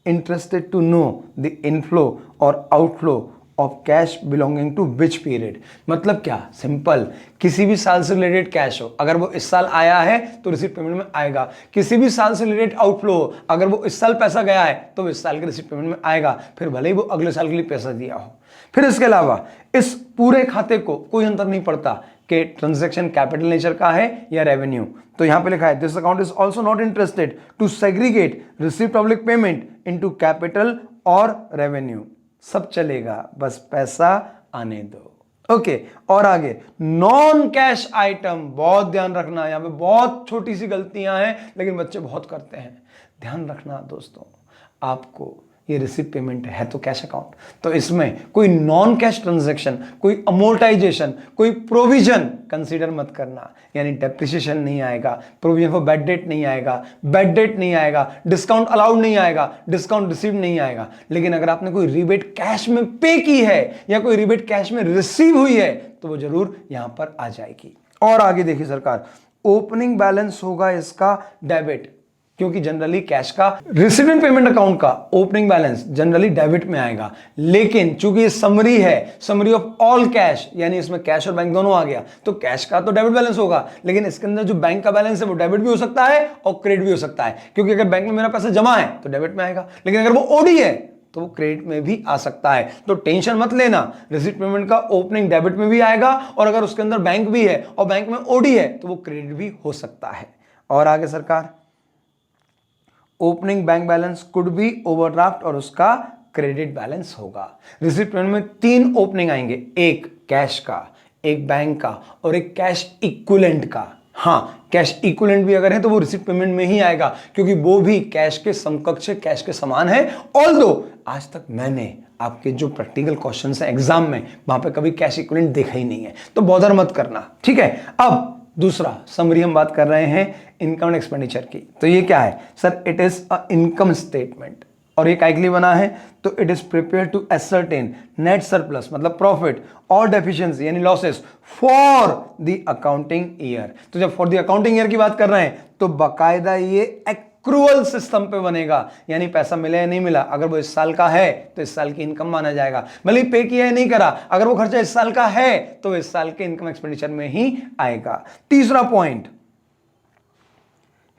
interested to know the inflow or outflow of cash belonging to which period। मतलब क्या? सिंपल, किसी भी साल से रिलेटेड कैश हो, अगर वो इस साल आया है तो रिसिप्ट पेमेंट में आएगा। किसी भी साल से रिलेटेड आउटफ्लो हो, अगर वो इस साल पैसा गया है तो इस साल के रिसिप्ट पेमेंट में आएगा, फिर भले ही वो अगले साल के लिए पैसा दिया हो। फिर इसके अलावा इस पूरे खाते को कोई अंतर नहीं पड़ता कि ट्रांजैक्शन कैपिटल नेचर का है या रेवेन्यू। तो यहां पे लिखा है this account is also not interested to segregate received public payment into capital और रेवेन्यू। सब चलेगा, बस पैसा आने दो। ओके, और आगे नॉन कैश आइटम, बहुत ध्यान रखना, यहां पे बहुत छोटी सी गलतियां हैं लेकिन बच्चे बहुत करते हैं। ध्यान रखना दोस्तों, आपको ये रिसिप्ट पेमेंट है तो कैश अकाउंट, तो इसमें कोई नॉन कैश ट्रांजैक्शन, कोई अमोर्टाइजेशन, कोई प्रोविजन कंसीडर मत करना। यानी डेप्रिसिएशन नहीं आएगा, प्रोविजन फॉर बैड डेट नहीं आएगा, बैड डेट नहीं आएगा, डिस्काउंट अलाउड नहीं आएगा, डिस्काउंट रिसीव नहीं आएगा। लेकिन अगर आपने कोई रिबेट कैश में पे की है या कोई रिबेट कैश में रिसीव हुई है तो वो जरूर यहां पर आ जाएगी। और आगे देखिए सरकार, ओपनिंग बैलेंस होगा इसका डेबिट, क्योंकि जनरली कैश का रिसीविंग पेमेंट अकाउंट का ओपनिंग बैलेंस जनरली डेबिट में आएगा। लेकिन चूंकि ये समरी है, समरी ऑफ ऑल कैश, यानी इसमें कैश और बैंक दोनों आ गया, तो कैश का तो डेबिट बैलेंस होगा, लेकिन इसके अंदर जो बैंक का बैलेंस है वो डेबिट भी हो सकता है और क्रेडिट भी हो सकता है। क्योंकि अगर बैंक में मेरा पैसा जमा है तो डेबिट में आएगा, लेकिन अगर वो ओडी है तो वो क्रेडिट में भी आ सकता है। तो टेंशन मत लेना, रिसीट पेमेंट का ओपनिंग डेबिट में भी आएगा, और अगर उसके अंदर बैंक भी है और बैंक में ओडी है तो वो क्रेडिट भी हो सकता है। और आगे सरकार, opening bank balance could be overdraft और उसका क्रेडिट बैलेंस होगा। रिसिप्ट पेमेंट में 3 ओपनिंग आएंगे, एक कैश का, एक बैंक का और एक कैश इक्विवेलेंट का। हाँ, कैश इक्विवेलेंट भी अगर है तो वो रिसिप्ट पेमेंट में ही आएगा, क्योंकि वो भी कैश के समकक्ष, कैश के समान है। ऑल्दो आज तक मैंने आपके जो प्रैक्टिकल क्वेश्चंस हैं एग्जाम में, वहां पे कभी कैश इक्विवेलेंट देखा ही नहीं है, तो बॉदर मत करना, ठीक है। अब दूसरा समरी हम बात कर रहे हैं इनकम एंड एक्सपेंडिचर की। तो ये क्या है sir? It is a income statement, और ये काय के लिए बना है? तो it is prepare to ascertain net surplus, मतलब प्रॉफिट, और डेफिशिएंसी यानी losses for the accounting year. तो जब फॉर द अकाउंटिंग ईयर की बात कर रहे हैं तो बाकायदा ये एक्रूअल सिस्टम पे बनेगा, यानी पैसा मिला या नहीं मिला, अगर वो इस साल का है तो इस साल की इनकम माना जाएगा, भले पे किया है नहीं करा, अगर वो खर्चा इस साल का है तो इस साल के इनकम एक्सपेंडिचर में ही आएगा। तीसरा point,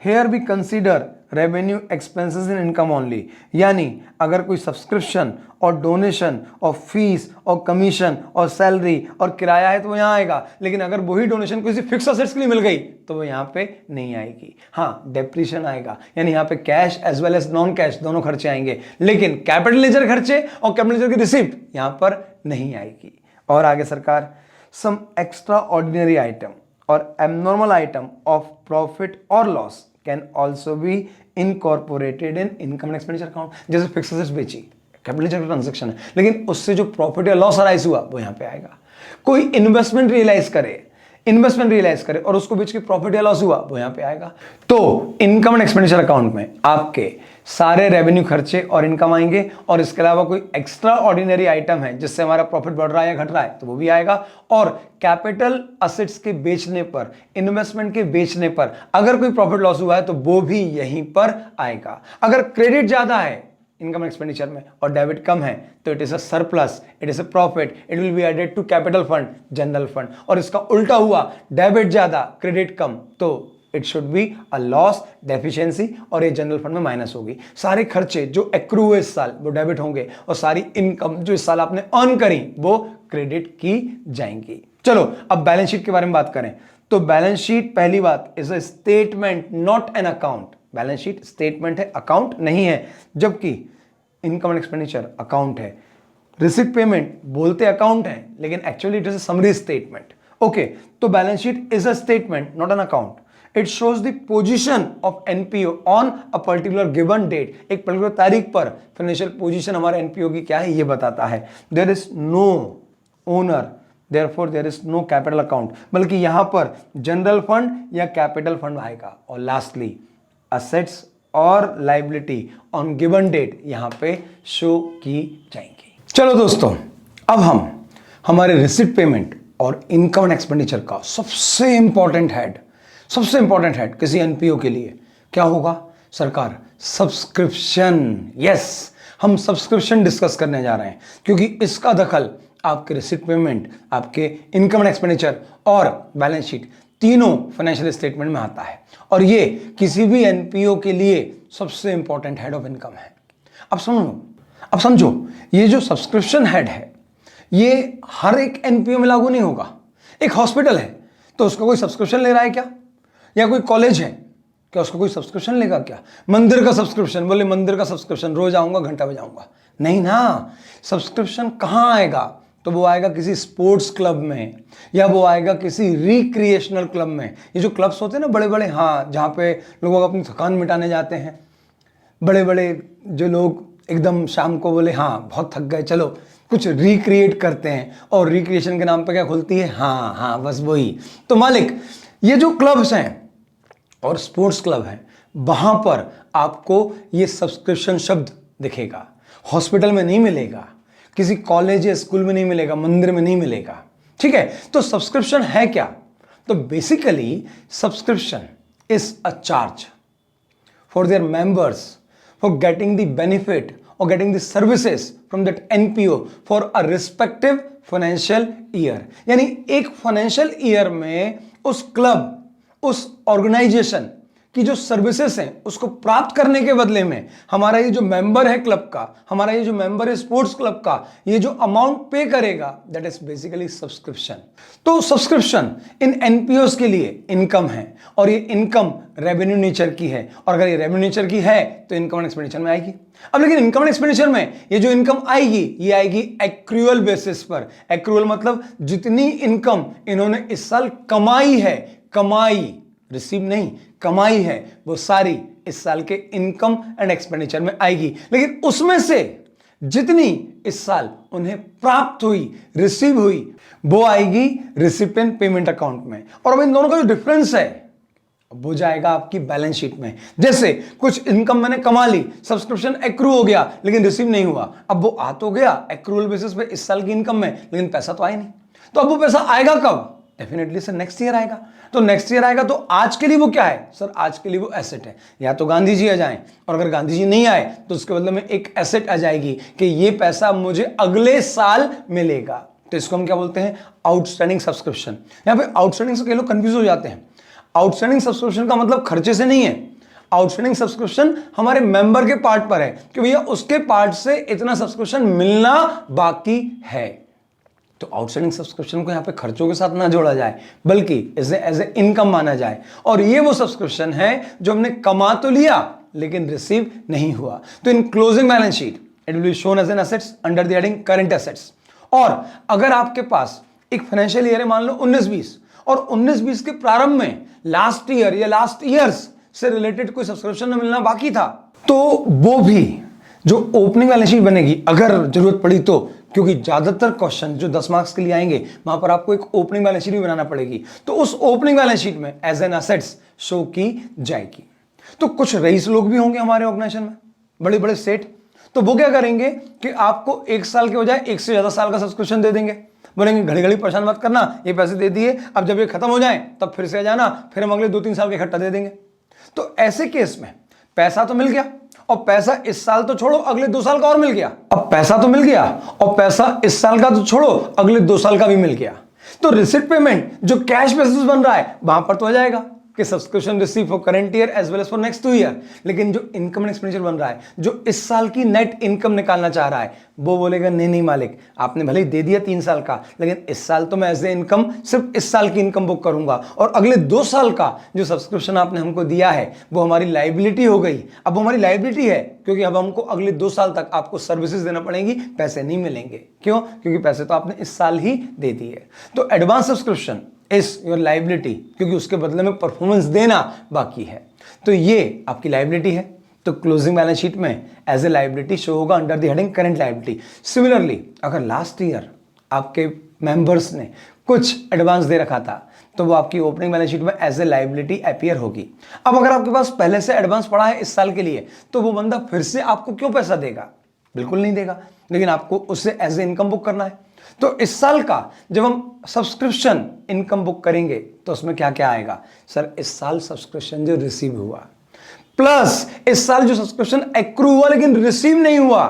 here be consider revenue expenses in income only, यानी अगर कोई सब्सक्रिप्शन और डोनेशन और फीस और कमीशन और सैलरी और किराया है तो वो यहाँ आएगा, लेकिन अगर वही डोनेशन किसी फिक्स असेट्स के लिए मिल गई तो वो यहाँ पे नहीं आएगी। हाँ, डेप्रिसिएशन आएगा, यानी यहाँ पे cash as well as non cash दोनों खर्चे आएंगे, लेकिन कैपिटल लेजर खर्चे और कैपिटल लेजर की रिसिप्ट यहाँ पर नहीं आएगी। और आगे सरकार, सम एक्स्ट्रा ऑर्डिनरी आइटम और एबनॉर्मल आइटम ऑफ प्रॉफिट और loss can also be incorporated in income and expenditure account. जैसे फिक्स एसेट्स बेची, कैपिटल लेजर ट्रांजैक्शन है, लेकिन उससे जो प्रॉफिट या लॉस अराइज हुआ वो यहाँ पे आएगा। कोई इन्वेस्टमेंट रियलाइज करे और उसको बेच के प्रॉफिट या लॉस हुआ वो यहाँ पे आएगा। तो इनकम एंड एक्सपेंडिचर अकाउंट में आपके सारे रेवेन्यू खर्चे और इनकम आएंगे, और इसके अलावा कोई एक्स्ट्रा ऑर्डिनरी आइटम है जिससे हमारा प्रॉफिट बढ़ रहा है या घट रहा है तो वो भी आएगा। और कैपिटल असेट्स के बेचने पर, इन्वेस्टमेंट के बेचने पर अगर कोई प्रॉफिट लॉस हुआ है तो वो भी यहीं पर आएगा। अगर क्रेडिट ज्यादा है इनकम एक्सपेंडिचर में और डेबिट कम है तो it is a surplus, it is a profit, it will be added to capital fund, general fund. और इसका उल्टा हुआ, डेबिट ज्यादा क्रेडिट कम, तो it should be a loss, deficiency, और ये जनरल फंड में माइनस होगी। सारे खर्चे जो एक्रू हुए इस साल वो डेबिट होंगे, और सारी इनकम जो इस साल आपने अर्न करी वो क्रेडिट की जाएंगी। चलो अब बैलेंस शीट के बारे में बात करें। तो बैलेंस शीट पहली बात is a statement not an account. Balance sheet statement है, अकाउंट नहीं है, जबकि इनकम एंड एक्सपेंडिचर अकाउंट है। रिसिप्ट पेमेंट बोलते अकाउंट है लेकिन actually it is a summary statement. Okay, तो balance sheet is a statement not an account. It shows the position of NPO on a particular given date. एक particular तारीख पर financial position हमारे NPO की क्या है ये बताता है। There is no owner therefore there is no capital account, बल्कि यहां पर जनरल फंड या कैपिटल फंड आएगा। और लास्टली असेट्स और लाइबिलिटी ऑन गिवन डेट यहां पे शो की जाएंगी। चलो दोस्तों, अब हम हमारे रिसिप्ट पेमेंट और इनकम एंड एक्सपेंडिचर का सबसे इंपॉर्टेंट हेड किसी एनपीओ के लिए क्या होगा सरकार? सब्सक्रिप्शन। यस, हम सब्सक्रिप्शन डिस्कस करने जा रहे हैं, क्योंकि इसका दखल आपके रिसिप्ट पेमेंट, आपके इनकम एंड एक्सपेंडिचर और बैलेंस शीट तीनों फाइनेंशियल स्टेटमेंट में आता है। और ये किसी भी एनपीओ के लिए सबसे इंपॉर्टेंट हेड ऑफ इनकम है। अब समझो, ये जो सब्सक्रिप्शन हेड है ये हर एक एनपीओ में लागू नहीं होगा। एक हॉस्पिटल है तो उसका कोई सब्सक्रिप्शन ले रहा है क्या? या कोई कॉलेज है क्या उसका कोई सब्सक्रिप्शन लेगा क्या? मंदिर का सब्सक्रिप्शन, बोले मंदिर का सब्सक्रिप्शन, रोज आऊंगा घंटा बजाऊंगा, नहीं ना। सब्सक्रिप्शन कहां आएगा? तो वो आएगा किसी स्पोर्ट्स क्लब में, या वो आएगा किसी रिक्रिएशनल क्लब में। ये जो क्लब्स होते हैं ना बड़े बड़े, हाँ, जहां पे लोग अपनी थकान मिटाने जाते हैं, बड़े बड़े जो लोग एकदम शाम को बोले हाँ बहुत थक गए, चलो कुछ रिक्रिएट करते हैं, और रिक्रिएशन के नाम पे क्या खुलती है? हाँ, बस वही। तो मालिक, ये जो क्लब्स हैं और स्पोर्ट्स क्लब हैं, वहां पर आपको ये सब्सक्रिप्शन शब्द दिखेगा। हॉस्पिटल में नहीं मिलेगा, किसी कॉलेज या स्कूल में नहीं मिलेगा, मंदिर में नहीं मिलेगा। ठीक है, तो सब्सक्रिप्शन है क्या? तो basically subscription is a charge for their members for getting the benefit or getting the services from that NPO for a respective financial year। यानी एक फाइनेंशियल ईयर में उस क्लब, उस ऑर्गेनाइजेशन की जो सर्विसेज हैं उसको प्राप्त करने के बदले में हमारा ये जो मेंबर है क्लब का, हमारा ये जो मेंबर है स्पोर्ट्स क्लब का, ये जो अमाउंट पे करेगा, दैट इज बेसिकली सब्सक्रिप्शन। तो सब्सक्रिप्शन इन एनपीओस के लिए इनकम है, और ये इनकम रेवेन्यू नेचर की है, और अगर ये रेवेन्यू नेचर की है तो इनकम एंड एक्सपेंडिचर में आएगी। अब लेकिन इनकम एंड एक्सपेंडिचर में ये जो इनकम आएगी ये आएगी एक्रूअल बेसिस पर। एक्रूअल मतलब जितनी इनकम इन्होंने इस साल कमाई है, कमाई, रिसीव नहीं, कमाई है, वो सारी इस साल के इनकम एंड एक्सपेंडिचर में आएगी। लेकिन उसमें से जितनी इस साल उन्हें प्राप्त हुई, रिसीव हुई, वो आएगी रिसिपिएंट पेमेंट अकाउंट में। और अब इन दोनों का जो डिफरेंस है वो जाएगा आपकी बैलेंस शीट में। जैसे कुछ इनकम मैंने कमा ली, सब्सक्रिप्शन एक्रू हो गया लेकिन रिसीव नहीं हुआ, अब वो आ तो गया एक्रूअल बेसिस पे इस साल की इनकम में, लेकिन पैसा तो आया नहीं। तो अब वो पैसा आएगा कब? डेफिनेटली सर नेक्स्ट ईयर आएगा। तो नेक्स्ट ईयर आएगा तो आज के लिए वो क्या है सर? आज के लिए वो एसेट है। या तो गांधी जी आ जाएं, और अगर गांधी जी नहीं आए तो उसके बदले में एक एसेट आ जाएगी कि ये पैसा मुझे अगले साल मिलेगा। तो इसको हम क्या बोलते हैं? Outstanding subscription. यहां पे आउटस्टैंडिंग से कई लोग कंफ्यूज हो जाते हैं। आउटस्टैंडिंग सब्सक्रिप्शन का मतलब खर्चे से नहीं है। आउटस्टैंडिंग सब्सक्रिप्शन हमारे मेंबर के पार्ट पर है कि भैया उसके पार्ट से इतना सब्सक्रिप्शन मिलना बाकी है। तो आउटस्टैंडिंग सब्सक्रिप्शन को यहां पे खर्चों के साथ ना जोड़ा जाए, बल्कि एज ए इनकम माना जाए। और ये वो सब्सक्रिप्शन है जो हमने कमा तो लिया लेकिन रिसीव नहीं हुआ। तो in closing balance sheet it will be shown as an assets under the heading current assets. और अगर आपके पास एक फाइनेंशियल ईयर है, मान लो 19-20, और 19-20 के प्रारंभ में लास्ट ईयर या लास्ट ईयर्स से रिलेटेड कोई सब्सक्रिप्शन न मिलना बाकी था, तो वो भी जो ओपनिंग बैलेंस शीट बनेगी, अगर जरूरत पड़ी तो, क्योंकि ज्यादातर क्वेश्चन जो 10 मार्क्स के लिए आएंगे वहां पर आपको एक ओपनिंग बैलेंस शीट भी बनाना पड़ेगी, तो उस ओपनिंग बैलेंस शीट में एज एन एसेट्स शो की जाएगी। तो कुछ रईस लोग भी होंगे हमारे ऑर्गेनाइजेशन में, बड़े बड़े सेठ, तो वो क्या करेंगे कि आपको 1 साल के बजाय 1 से ज्यादा साल का सब्सक्रिप्शन दे देंगे। बोलेंगे घड़ी घड़ी परेशान मत करना, ये पैसे दे दिए, अब जब ये खत्म हो जाए तब फिर से आ जाना, फिर हम अगले 2-3 साल के इकट्ठा दे देंगे। तो ऐसे केस में पैसा तो मिल गया, और पैसा इस साल तो छोड़ो अगले 2 साल का और मिल गया। अब पैसा तो मिल गया और पैसा इस साल का तो छोड़ो अगले 2 साल का भी मिल गया। तो रिसिप्ट पेमेंट जो कैश बेसिस बन रहा है वहां पर तो आ जाएगा कि subscription receive for current year as well as for next 2 year. लेकिन जो इनकम एंड एक्सपेंडिचर बन रहा है, जो इस साल की नेट इनकम निकालना चाह रहा है, वो बोलेगा नहीं मालिक, आपने भले ही दे दिया 3 साल का, लेकिन इस साल तो मैं एज ए इनकम सिर्फ इस साल की इनकम बुक करूंगा, और अगले 2 साल का जो सब्सक्रिप्शन आपने हमको दिया है वो हमारी लाइबिलिटी हो गई। अब वो हमारी लाइबिलिटी है क्योंकि अब हमको अगले 2 साल तक आपको सर्विसेज देना पड़ेंगी, पैसे नहीं मिलेंगे। क्यों? क्योंकि पैसे तो आपने इस साल ही दे दिए। तो advance subscription is your liability, क्योंकि उसके बदले में परफॉर्मेंस देना बाकी है। तो ये आपकी लाइबिलिटी है। तो क्लोजिंग बैलेंस शीट में एज ए लाइबिलिटी शो होगा under the heading current liability. Similarly अगर लास्ट ईयर आपके मेंबर्स ने कुछ एडवांस दे रखा था, तो वो आपकी ओपनिंग बैलेंस शीट में एज ए लायबिलिटी अपीयर होगी। अब अगर आपके पास पहले से एडवांस पड़ा है इस साल के लिए, तो वो बंदा फिर से आपको क्यों पैसा देगा? बिल्कुल नहीं देगा, लेकिन आपको उससे एज ए इनकम बुक करना है। तो इस साल का जब हम सब्सक्रिप्शन इनकम बुक करेंगे तो उसमें क्या क्या आएगा? सर, इस साल सब्सक्रिप्शन जो रिसीव हुआ प्लस इस साल जो सब्सक्रिप्शन एक्रू हुआ लेकिन रिसीव नहीं हुआ,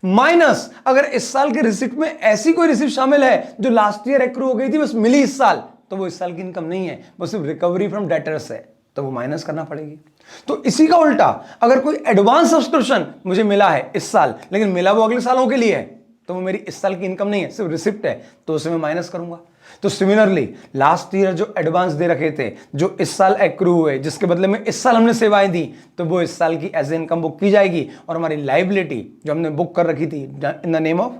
माइनस अगर इस साल के रिसिप्ट में ऐसी कोई रिसिप्ट शामिल है जो लास्ट ईयर एक्रू हो गई थी बस मिली इस साल, तो वो इस साल की इनकम नहीं है, वो सिर्फ रिकवरी फ्रॉम डेटर्स है, तो वो माइनस करना पड़ेगी। तो इसी का उल्टा, अगर कोई एडवांस सब्सक्रिप्शन मुझे मिला है इस साल लेकिन मिला वो अगले सालों के लिए है, तो वो मेरी इस साल की इनकम नहीं है, सिर्फ रिसिप्ट है, तो उसे मैं माइनस करूंगा। तो सिमिलरली लास्ट ईयर जो एडवांस दे रखे थे, जो इस साल एक्रू हुए, जिसके बदले में इस साल हमने सेवाएं दी, तो वो इस साल की एज ए इनकम बुक की जाएगी और हमारी लायबिलिटी जो हमने बुक कर रखी थी इन द नेम ऑफ,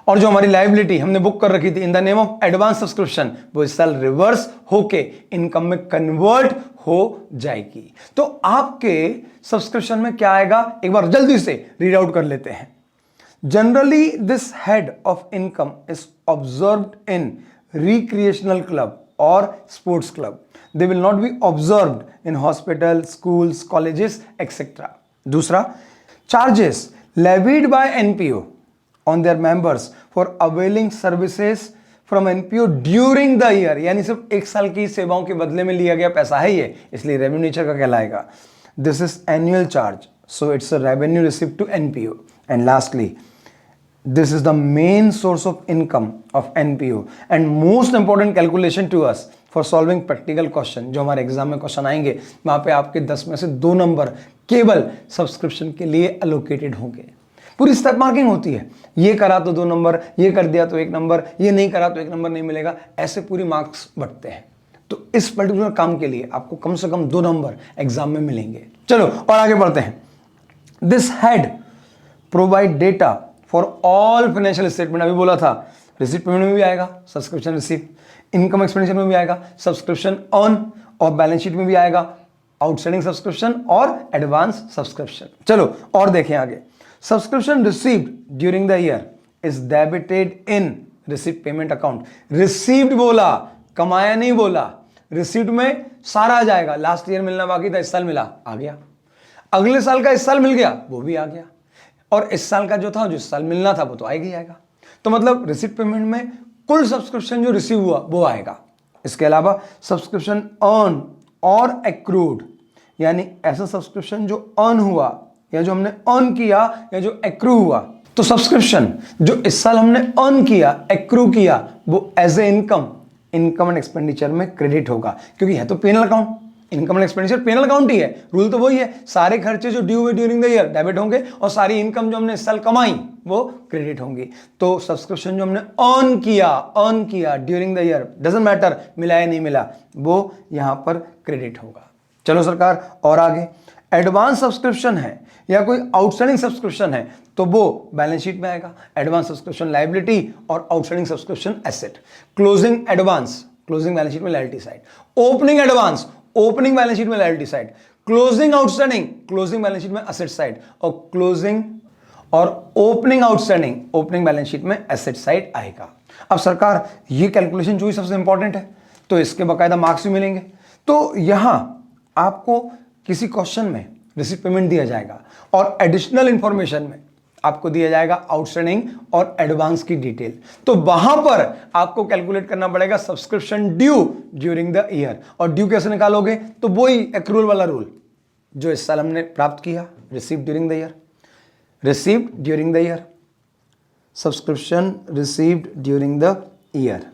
और जो हमारी लायबिलिटी हमने बुक कर रखी थी in the name of advance subscription, वो इस साल रिवर्स होके इनकम में कन्वर्ट हो जाएगी। तो आपके सब्सक्रिप्शन में क्या आएगा, एक बार जल्दी से रीड आउट कर लेते हैं। Generally this head of income is observed in recreational club or sports club. They will not be observed in hospital, schools, colleges, etc. दूसरा, charges levied by NPO on their members for availing services from NPO during the year, यानी सिर्फ एक साल की सेवाओं के बदले में लिया गया पैसा है ये, इसलिए रेवेन्यू नेचर का कहलाएगा। This is annual charge, so it's a revenue received to NPO. And lastly, this is the main source of income of NPO and most important calculation to us for solving practical question। जो हमारे exam में question आएंगे वहां पे आपके 10 में से 2 number केवल सब्सक्रिप्शन के लिए अलोकेटेड होंगे। पूरी स्टेप मार्किंग होती है, ये करा तो 2 नंबर, ये कर दिया तो 1 नंबर, ये नहीं करा तो 1 नंबर नहीं मिलेगा, ऐसे पूरी मार्क्स बढ़ते हैं। तो इस पर्टिकुलर काम के लिए आपको कम से कम 2 नंबर एग्जाम में मिलेंगे। चलो और आगे बढ़ते हैं। This head provide data for all financial statement, अभी बोला था रिसिप्ट पेमेंट में भी आएगा सब्सक्रिप्शन रिसीव, इनकम एक्सपेंडिचर में भी आएगा सब्सक्रिप्शन ऑन, और बैलेंस शीट में भी आएगा आउटस्टैंडिंग सब्सक्रिप्शन और एडवांस सब्सक्रिप्शन। चलो और देखें आगे। Subscription received during the year is debited in receipt payment account. Received बोला, कमाया नहीं बोला। रिसीप्ट में सारा आ जाएगा, लास्ट ईयर मिलना बाकी था इस साल मिला, आ गया। अगले साल का इस साल मिल गया, वो भी आ गया। और इस साल का जो था, जो इस साल मिलना था, वो तो आएगा ही आएगा। तो मतलब रिसिप्ट पेमेंट में कुल सब्सक्रिप्शन जो रिसीव हुआ वो आएगा। इसके अलावा सब्सक्रिप्शन अर्न और एक्रूड, यानी ऐसा सब्सक्रिप्शन जो अर्न हुआ या जो हमने अर्न किया या जो एक्रू हुआ, तो सब्सक्रिप्शन जो इस साल हमने अर्न किया, एक्रू किया, वो as a income and expenditure में क्रेडिट होगा, क्योंकि है तो पेनल अकाउंट। इनकम एंड एक्सपेंडिचर पेनल अकाउंट ही है, रूल तो वही है। सारे खर्चे जो ड्यू हुए ड्यूरिंग द ईयर डेबिट होंगे और सारी इनकम जो हमने इस साल कमाई वो क्रेडिट होंगी। तो सब्सक्रिप्शन जो हमने अर्न किया during the year, doesn't matter मिला या नहीं मिला, वो यहां पर क्रेडिट होगा। चलो सरकार और आगे। एडवांस सब्सक्रिप्शन है या कोई आउटस्टैंडिंग सब्सक्रिप्शन है तो वो बैलेंस शीट में आएगा। एडवांस सब्सक्रिप्शन लायबिलिटी और outstanding subscription asset. Closing advance, closing balance sheet में liability side. Opening advance, opening balance sheet में liability side. Closing outstanding, closing balance sheet में एसेट साइड। और क्लोजिंग और opening outstanding, opening balance sheet में asset side आएगा। अब सरकार ये कैलकुलेशन जो ही सबसे इंपॉर्टेंट है, तो इसके बाकायदा मार्क्स भी मिलेंगे। तो यहां आपको किसी क्वेश्चन में रिसीप्ट पेमेंट दिया जाएगा और एडिशनल इंफॉर्मेशन में आपको दिया जाएगा आउटस्टैंडिंग और एडवांस की डिटेल। तो वहां पर आपको कैलकुलेट करना पड़ेगा subscription due during the year. और ड्यू कैसे निकालोगे? तो वही एक्रूअल वाला रूल जो इस साल हमने प्राप्त किया, received during the year, received during the year, subscription received during the year.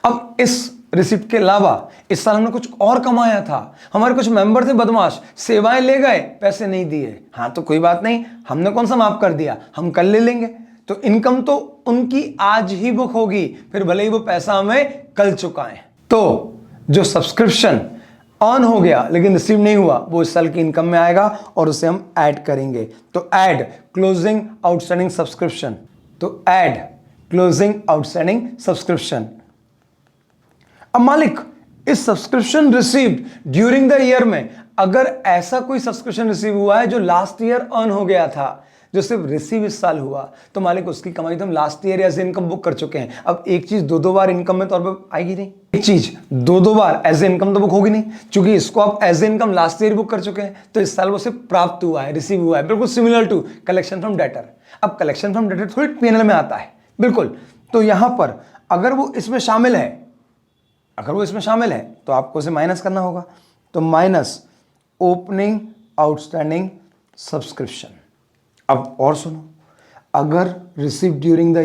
अब इस रिसिप्ट के अलावा इस साल हमने कुछ और कमाया था, हमारे कुछ मेंबर थे बदमाश, सेवाएं ले गए, पैसे नहीं दिए, हाँ तो कोई बात नहीं, हमने कौन सा माफ कर दिया, हम कल ले लेंगे। तो इनकम तो उनकी आज ही बुक होगी, फिर भले ही वो पैसा हमें कल चुकाएं। तो जो सब्सक्रिप्शन ऑन हो गया लेकिन रिसीव नहीं हुआ, वो इस साल की इनकम में आएगा और उसे हम ऐड करेंगे। तो ऐड क्लोजिंग आउटस्टैंडिंग सब्सक्रिप्शन, तो ऐड क्लोजिंग आउटस्टैंडिंग सब्सक्रिप्शन। अब मालिक, इस subscription received during the year में अगर ऐसा कोई सब्सक्रिप्शन रिसीव हुआ है जो लास्ट ईयर अर्न हो गया था, जो सिर्फ रिसीव इस साल हुआ, तो मालिक उसकी कमाई तो हम last year as income book कर चुके हैं। अब एक चीज दो बार इनकम में तौर पर आएगी नहीं, एक चीज दो बार एज इनकम तो बुक होगी नहीं, क्योंकि इसको आप as income last year book कर चुके हैं, तो इस साल वो सिर्फ प्राप्त हुआ है, रिसीव हुआ है, बिल्कुल similar to collection from debtor. अब कलेक्शन फ्रॉम डेटर थोड़ी पीएनएल में आता है, बिल्कुल। तो यहां पर अगर वो इसमें शामिल है, तो आपको इसे माइनस करना होगा। तो माइनस ओपनिंग आउटस्टैंडिंग सब्सक्रिप्शन। अब और सुनो, अगर रिसीव्ड ड्यूरिंग द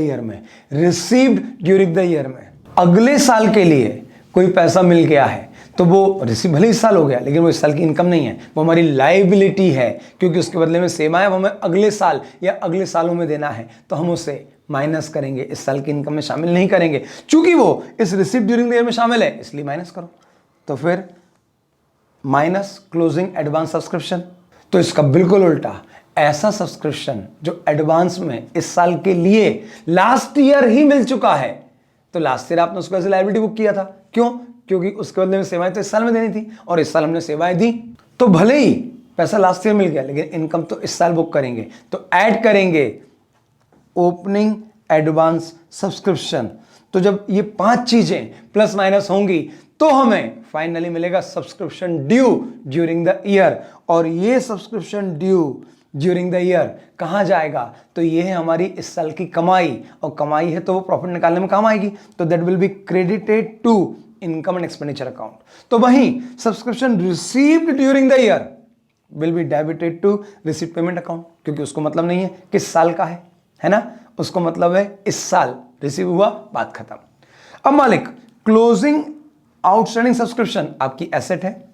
ईयर में अगले साल के लिए कोई पैसा मिल गया है, तो वो रिसीव भले इस साल हो गया, लेकिन वो इस साल की इनकम नहीं है, वो हमारी लाइबिलिटी है, क्योंकि उसके बदले में सेम आया, वो हमें अगले साल या अगले सालों में देना है, तो हम उसे माइनस करेंगे, इस साल की इनकम में शामिल नहीं करेंगे। चूंकि वो इस रिसीव ड्यूरिंग द ईयर में शामिल है, इसलिए माइनस करो। तो फिर माइनस क्लोजिंग एडवांस सब्सक्रिप्शन। तो इसका बिल्कुल उल्टा, ऐसा सब्सक्रिप्शन जो एडवांस में इस साल के लिए लास्ट ईयर ही मिल चुका है, तो लास्ट ईयर आपने उसको एज लायबिलिटी बुक किया था, क्यों? क्योंकि उसके बदले में सेवाएं तो इस साल में देनी थी, और इस साल हमने सेवाएं दी, तो भले ही पैसा लास्ट ईयर मिल गया, लेकिन इनकम तो इस साल बुक करेंगे। तो ऐड करेंगे ओपनिंग एडवांस सब्सक्रिप्शन। तो जब ये 5 चीजें प्लस माइनस होंगी, तो हमें फाइनली मिलेगा subscription due during the year. और ये subscription due during the year कहां जाएगा? तो ये है हमारी इस साल की कमाई, और कमाई है तो वो प्रॉफिट निकालने में काम आएगी, तो that will be credited to income and expenditure account. तो वहीं subscription received during the year will be debited to received payment account, क्योंकि उसको मतलब नहीं है किस साल का है ना, उसको मतलब है इस साल रिसीव हुआ, बात खत्म। अब मालिक क्लोजिंग आउटस्टैंडिंग सब्सक्रिप्शन आपकी एसेट है,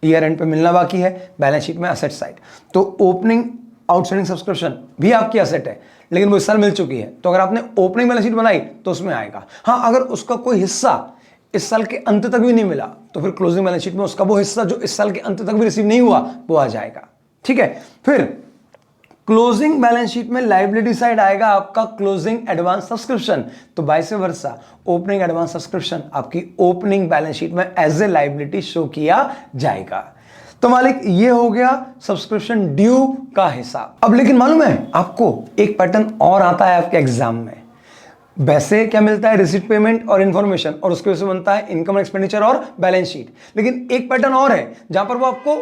ईयर एंड पे मिलना बाकी है, बैलेंस शीट में एसेट साइड। तो ओपनिंग आउटस्टैंडिंग सब्सक्रिप्शन भी आपकी एसेट है, लेकिन वो इस साल मिल चुकी है, तो अगर आपने ओपनिंग बैलेंस शीट बनाई तो उसमें आएगा। हाँ, अगर उसका कोई हिस्सा इस साल के अंत तक भी नहीं मिला, तो फिर क्लोजिंग बैलेंस शीट में उसका वो हिस्सा जो इस साल के अंत तक भी रिसीव नहीं हुआ, वो आ जाएगा। ठीक है, फिर क्लोजिंग बैलेंस शीट में लायबिलिटी साइड आएगा आपका क्लोजिंग एडवांस सब्सक्रिप्शन, तो vice versa opening advance subscription आपकी ओपनिंग बैलेंस शीट में एज ए लायबिलिटी शो किया जाएगा। तो मालिक ये हो गया सब्सक्रिप्शन ड्यू का हिसाब। अब लेकिन मालूम है आपको, एक पैटर्न और आता है आपके एग्जाम में। वैसे क्या मिलता है? रिसीट पेमेंट और इंफॉर्मेशन, और उसके वजह से बनता है इनकम एक्सपेंडिचर और बैलेंस शीट। लेकिन एक पैटर्न और है जहां पर वो आपको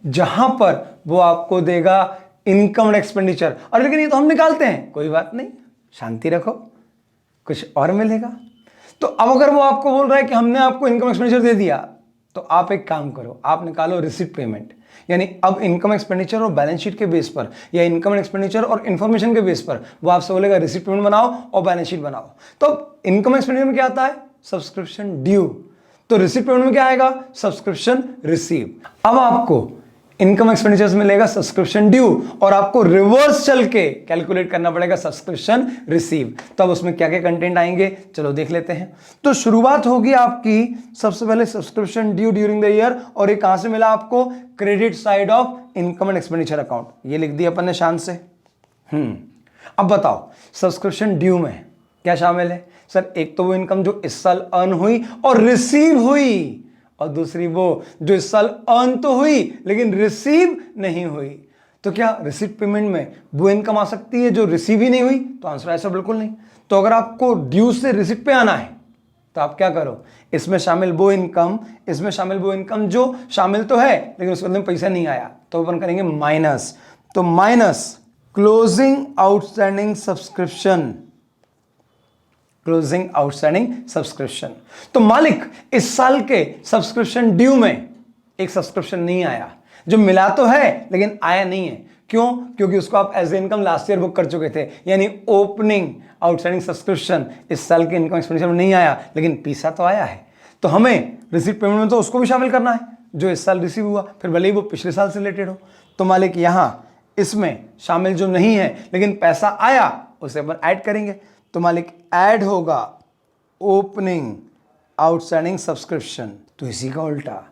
जहां पर वो आपको देगा इनकम एंड एक्सपेंडिचर। और लेकिन ये तो हम निकालते हैं, कोई बात नहीं, शांति रखो, कुछ और मिलेगा। तो अब अगर वो आपको बोल रहा है कि हमने आपको इनकम एक्सपेंडिचर दे दिया, तो आप एक काम करो, आप निकालो रिसीट पेमेंट। यानी अब इनकम एक्सपेंडिचर और बैलेंस शीट के बेस पर, या इनकम एंड एक्सपेंडिचर और इंफॉर्मेशन के बेस पर वो आपसे बोलेगा रिसीट पेमेंट बनाओ और बैलेंस शीट बनाओ। तो इनकम एक्सपेंडिचर में क्या आता है? Subscription due. तो रिसीट पेमेंट में क्या आएगा? Subscription receive. अब आपको इनकम एक्सपेंडिचर्स मिलेगा सब्सक्रिप्शन ड्यू, और आपको रिवर्स चल के कैलकुलेट करना पड़ेगा सब्सक्रिप्शन रिसीव। तो अब उसमें क्या क्या कंटेंट आएंगे, चलो देख लेते हैं। तो शुरुआत होगी आपकी सबसे पहले subscription due during the year, और ये कहां से मिला आपको? Credit side of income and expenditure account. ये लिख दिया अपन ने शान से। अब बताओ सब्सक्रिप्शन ड्यू में क्या शामिल है? सर, एक तो वो इनकम जो इस साल अर्न हुई और रिसीव हुई, और दूसरी वो जो इस साल अर्न तो हुई लेकिन रिसीव नहीं हुई। तो क्या रिसीट पेमेंट में वो इनकम आ सकती है जो रिसीव ही नहीं हुई? तो आंसर ऐसा बिल्कुल नहीं। तो अगर आपको ड्यू से रिसीट पे आना है, तो आप क्या करो, इसमें शामिल वो इनकम, इसमें शामिल वो इनकम जो शामिल तो है लेकिन उसके बदले में पैसा नहीं आया, तो अपन करेंगे माइनस। तो minus closing outstanding subscription, closing outstanding subscription. तो मालिक इस साल के सब्सक्रिप्शन ड्यू में एक सब्सक्रिप्शन नहीं आया, जो मिला तो है लेकिन आया नहीं है। क्यों? क्योंकि उसको आप as a income last year book कर चुके थे, यानी ओपनिंग आउटस्टैंडिंग सब्सक्रिप्शन इस साल के इनकम एक्सपेंडिचर में नहीं आया, लेकिन पैसा तो आया है। तो हमें रिसीट पेमेंट में तो उसको भी शामिल करना है जो इस साल रिसीव हुआ, फिर भले ही वो पिछले साल से रिलेटेड हो। तो मालिक यहां इसमें शामिल जो नहीं है लेकिन पैसा आया, उसे अपन ऐड करेंगे। तो मालिक ऐड होगा ओपनिंग आउटस्टैंडिंग सब्सक्रिप्शन। तो इसी का उल्टा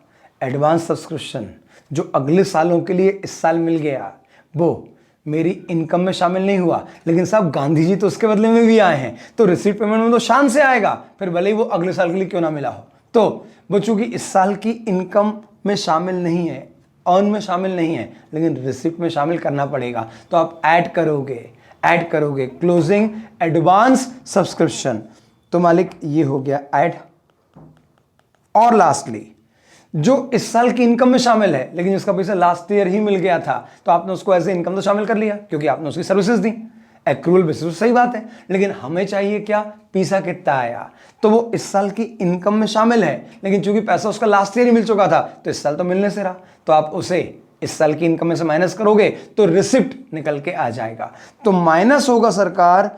एडवांस सब्सक्रिप्शन जो अगले सालों के लिए इस साल मिल गया, वो मेरी इनकम में शामिल नहीं हुआ, लेकिन साहब गांधी जी तो उसके बदले में भी आए हैं, तो रिसीट पेमेंट में तो शान से आएगा, फिर भले ही वो अगले साल के लिए क्यों ना मिला हो। तो वो चूंकि इस साल की इनकम में शामिल नहीं है, अर्न में शामिल नहीं है लेकिन रिसिप्ट में शामिल करना पड़ेगा। तो आप ऐड करोगे क्लोजिंग एडवांस सब्सक्रिप्शन, तो मालिक ये हो गया ऐड। और लास्टली जो इस साल की इनकम में शामिल है लेकिन जिसका पैसा लास्ट ईयर ही मिल गया था, तो आपने उसको एज ए इनकम तो शामिल कर लिया क्योंकि आपने उसकी सर्विसेज दी, एक्रूअल बेसिस तो सही बात है। लेकिन हमें चाहिए क्या, पैसा कितना आया, तो वो इस साल की इनकम में शामिल है लेकिन चूंकि पैसा उसका लास्ट ईयर ही मिल चुका था तो इस साल तो मिलने से रहा, तो आप उसे इस साल की इनकम में से माइनस करोगे तो रिसिप्ट निकल के आ जाएगा। तो माइनस होगा सरकार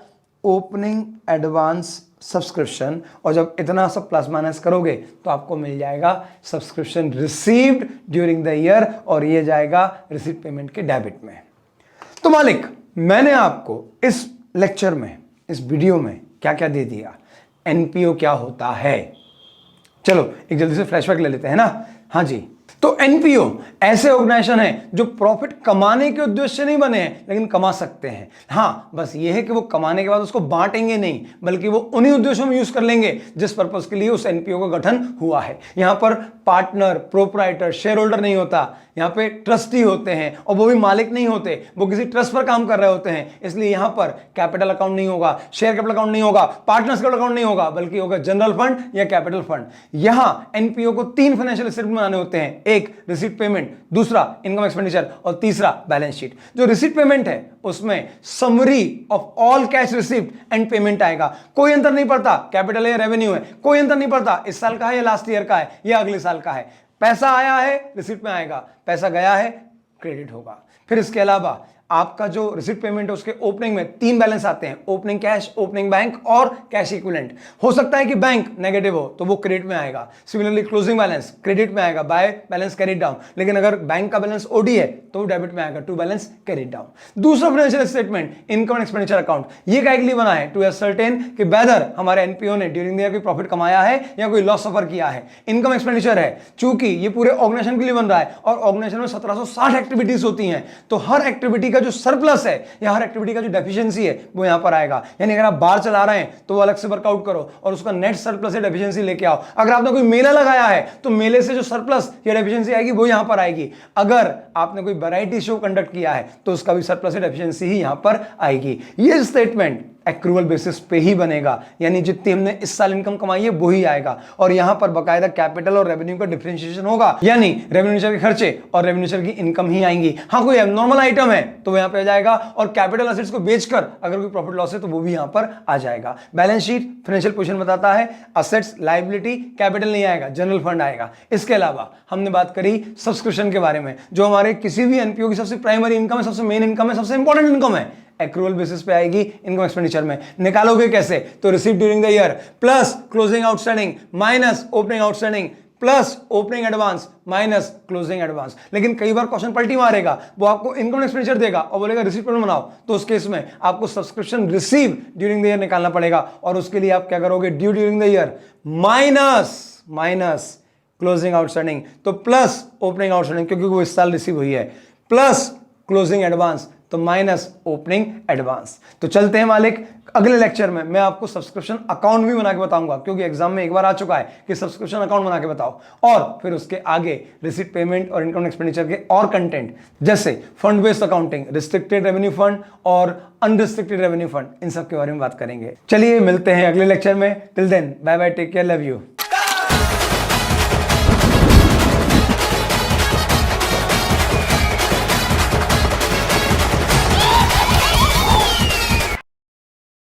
ओपनिंग एडवांस सब्सक्रिप्शन, और जब इतना सब प्लस माइनस करोगे तो आपको मिल जाएगा subscription received during the year, और ये जाएगा रिसीप्ट पेमेंट के डेबिट में। तो मालिक मैंने आपको इस लेक्चर में, इस वीडियो में क्या क्या दे दिया, एनपीओ क्या होता है, चलो एक जल्दी से फ्लैशबैक ले लेते हैं ना। हाँ जी, तो एनपीओ ऐसे ऑर्गेनाइजेशन है जो प्रॉफिट कमाने के उद्देश्य से नहीं बने हैं लेकिन कमा सकते हैं। हाँ, बस ये है कि वो कमाने के बाद उसको बांटेंगे नहीं बल्कि वो उन्हीं उद्देश्यों में यूज कर लेंगे जिस पर्पस के लिए उस एनपीओ का गठन हुआ है। यहां पर पार्टनर, प्रोप्राइटर, शेयर होल्डर नहीं होता, यहां पे ट्रस्टी होते हैं और वो भी मालिक नहीं होते, वो किसी ट्रस्ट पर काम कर रहे होते हैं। इसलिए यहां पर कैपिटल अकाउंट नहीं होगा, शेयर कैपिटल अकाउंट नहीं होगा, पार्टनर्स कैपिटल अकाउंट नहीं होगा, बल्कि होगा जनरल फंड या कैपिटल फंड। यहां एनपीओ को 3 फाइनेंशियल स्टेटमेंट बनाने होते हैं, एक रिसीट पेमेंट, दूसरा इनकम एक्सपेंडिचर और तीसरा बैलेंस शीट। जो रिसीट पेमेंट है उसमें summary of all cash receipt and payment आएगा, कोई अंतर नहीं पड़ता कैपिटल है या रेवेन्यू है, कोई अंतर नहीं पड़ता इस साल का है या लास्ट ईयर का है या अगले साल का है। पैसा आया है रिसीप्ट में आएगा, पैसा गया है क्रेडिट होगा। फिर इसके अलावा आपका जो रिसीप्ट पेमेंट है उसके ओपनिंग में 3 बैलेंस आते हैं, ओपनिंग कैश, ओपनिंग बैंक और कैश इक्विवेलेंट। हो सकता है कि बैंक नेगेटिव हो तो वो क्रेडिट में आएगा, सिमिलरली क्लोजिंग बैलेंस क्रेडिट में आएगा, बाय बैलेंस कैरिड डाउन, लेकिन अगर बैंक का बैलेंस ओडी है तो वो डेबिट में आएगा, टू बैलेंस कैरिड डाउन। दूसरा financial statement income and expenditure account, ये क्या के लिए बना है, टू असर्टेन कि वेदर हमारे एनपीओ ने ड्यूरिंग द ईयर कोई प्रॉफिट कमाया है या कोई लॉस सफर किया है। इनकम एक्सपेंडिचर है चूंकि ये पूरे ऑर्गेनाइजेशन के लिए बन रहा है और ऑर्गेनाइजेशन में 1760 एक्टिविटीज होती हैं, तो हर एक्टिविटी का जो सरप्लस है या हर एक्टिविटी का जो डेफिशिएंसी है वो यहां पर आएगा। यानी अगर आप बार चला रहे हैं तो वो अलग से वर्कआउट करो और उसका नेट सरप्लस या डेफिशिएंसी लेके आओ। अगर आपने कोई मेला लगाया है तो मेले से जो सरप्लस या डेफिशिएंसी आएगी वो यहां पर आएगी। अगर आपने कोई वैरायटी शो कंडक्ट किया है तो उसका भी सरप्लस या डेफिशिएंसी ही यहां पर आएगी। ये स्टेटमेंट एक्रूअल बेसिस पे ही बनेगा, यानी जितनी हमने इस साल इनकम कमाई है वो ही आएगा, और यहां पर बकायदा कैपिटल और रेवेन्यू का डिफरेंशिएशन होगा, यानी रेवेन्यू के खर्चे और रेवेन्यू की इनकम ही आएंगी। हाँ, कोई एबनॉर्मल आइटम है तो वो यहां पे आ जाएगा, और कैपिटल एसेट्स को बेचकर अगर कोई प्रॉफिट लॉस है तो वो भी यहां पर आ जाएगा। बैलेंस शीट फाइनेंशियल पोजीशन बताता है, असेट्स, लायबिलिटी, कैपिटल नहीं आएगा, जनरल फंड आएगा। इसके अलावा हमने बात करी सब्सक्रिप्शन के बारे में, जो हमारे किसी भी एनपीओ की सबसे प्राइमरी इनकम है, सबसे मेन इनकम है, सबसे इंपॉर्टेंट इनकम है, एक्रूअल बेसिस पे आएगी। इनकम एक्सपेंडिचर में निकालोगे कैसे, तो receive during the year plus closing outstanding minus opening outstanding plus opening advance minus closing advance. लेकिन कई बार क्वेश्चन पलटी मारेगा, वो आपको इनकम एक्सपेंडिचर देगा और बोलेगा रिसीव पेमेंट बनाओ, तो उस केस में आपको subscription receive during the year निकालना पड़ेगा, और उसके लिए आप क्या करोगे, due during the year minus closing outstanding, तो प्लस ओपनिंग आउटस्टैंडिंग क्योंकि वो इस साल रिसीव हुई है, प्लस क्लोजिंग एडवांस तो माइनस ओपनिंग एडवांस। तो चलते हैं मालिक, अगले लेक्चर में मैं आपको सब्सक्रिप्शन अकाउंट भी बना के बताऊंगा, क्योंकि एग्जाम में एक बार आ चुका है कि सब्सक्रिप्शन अकाउंट बना के बताओ, और फिर उसके आगे रिसीट पेमेंट और इनकम एक्सपेंडिचर के और कंटेंट जैसे fund based accounting, restricted revenue fund और अनरिस्ट्रिक्टेड रेवेन्यू फंड, इन सब के बारे में बात करेंगे। चलिए मिलते हैं अगले लेक्चर में, till then bye bye, take care, love you.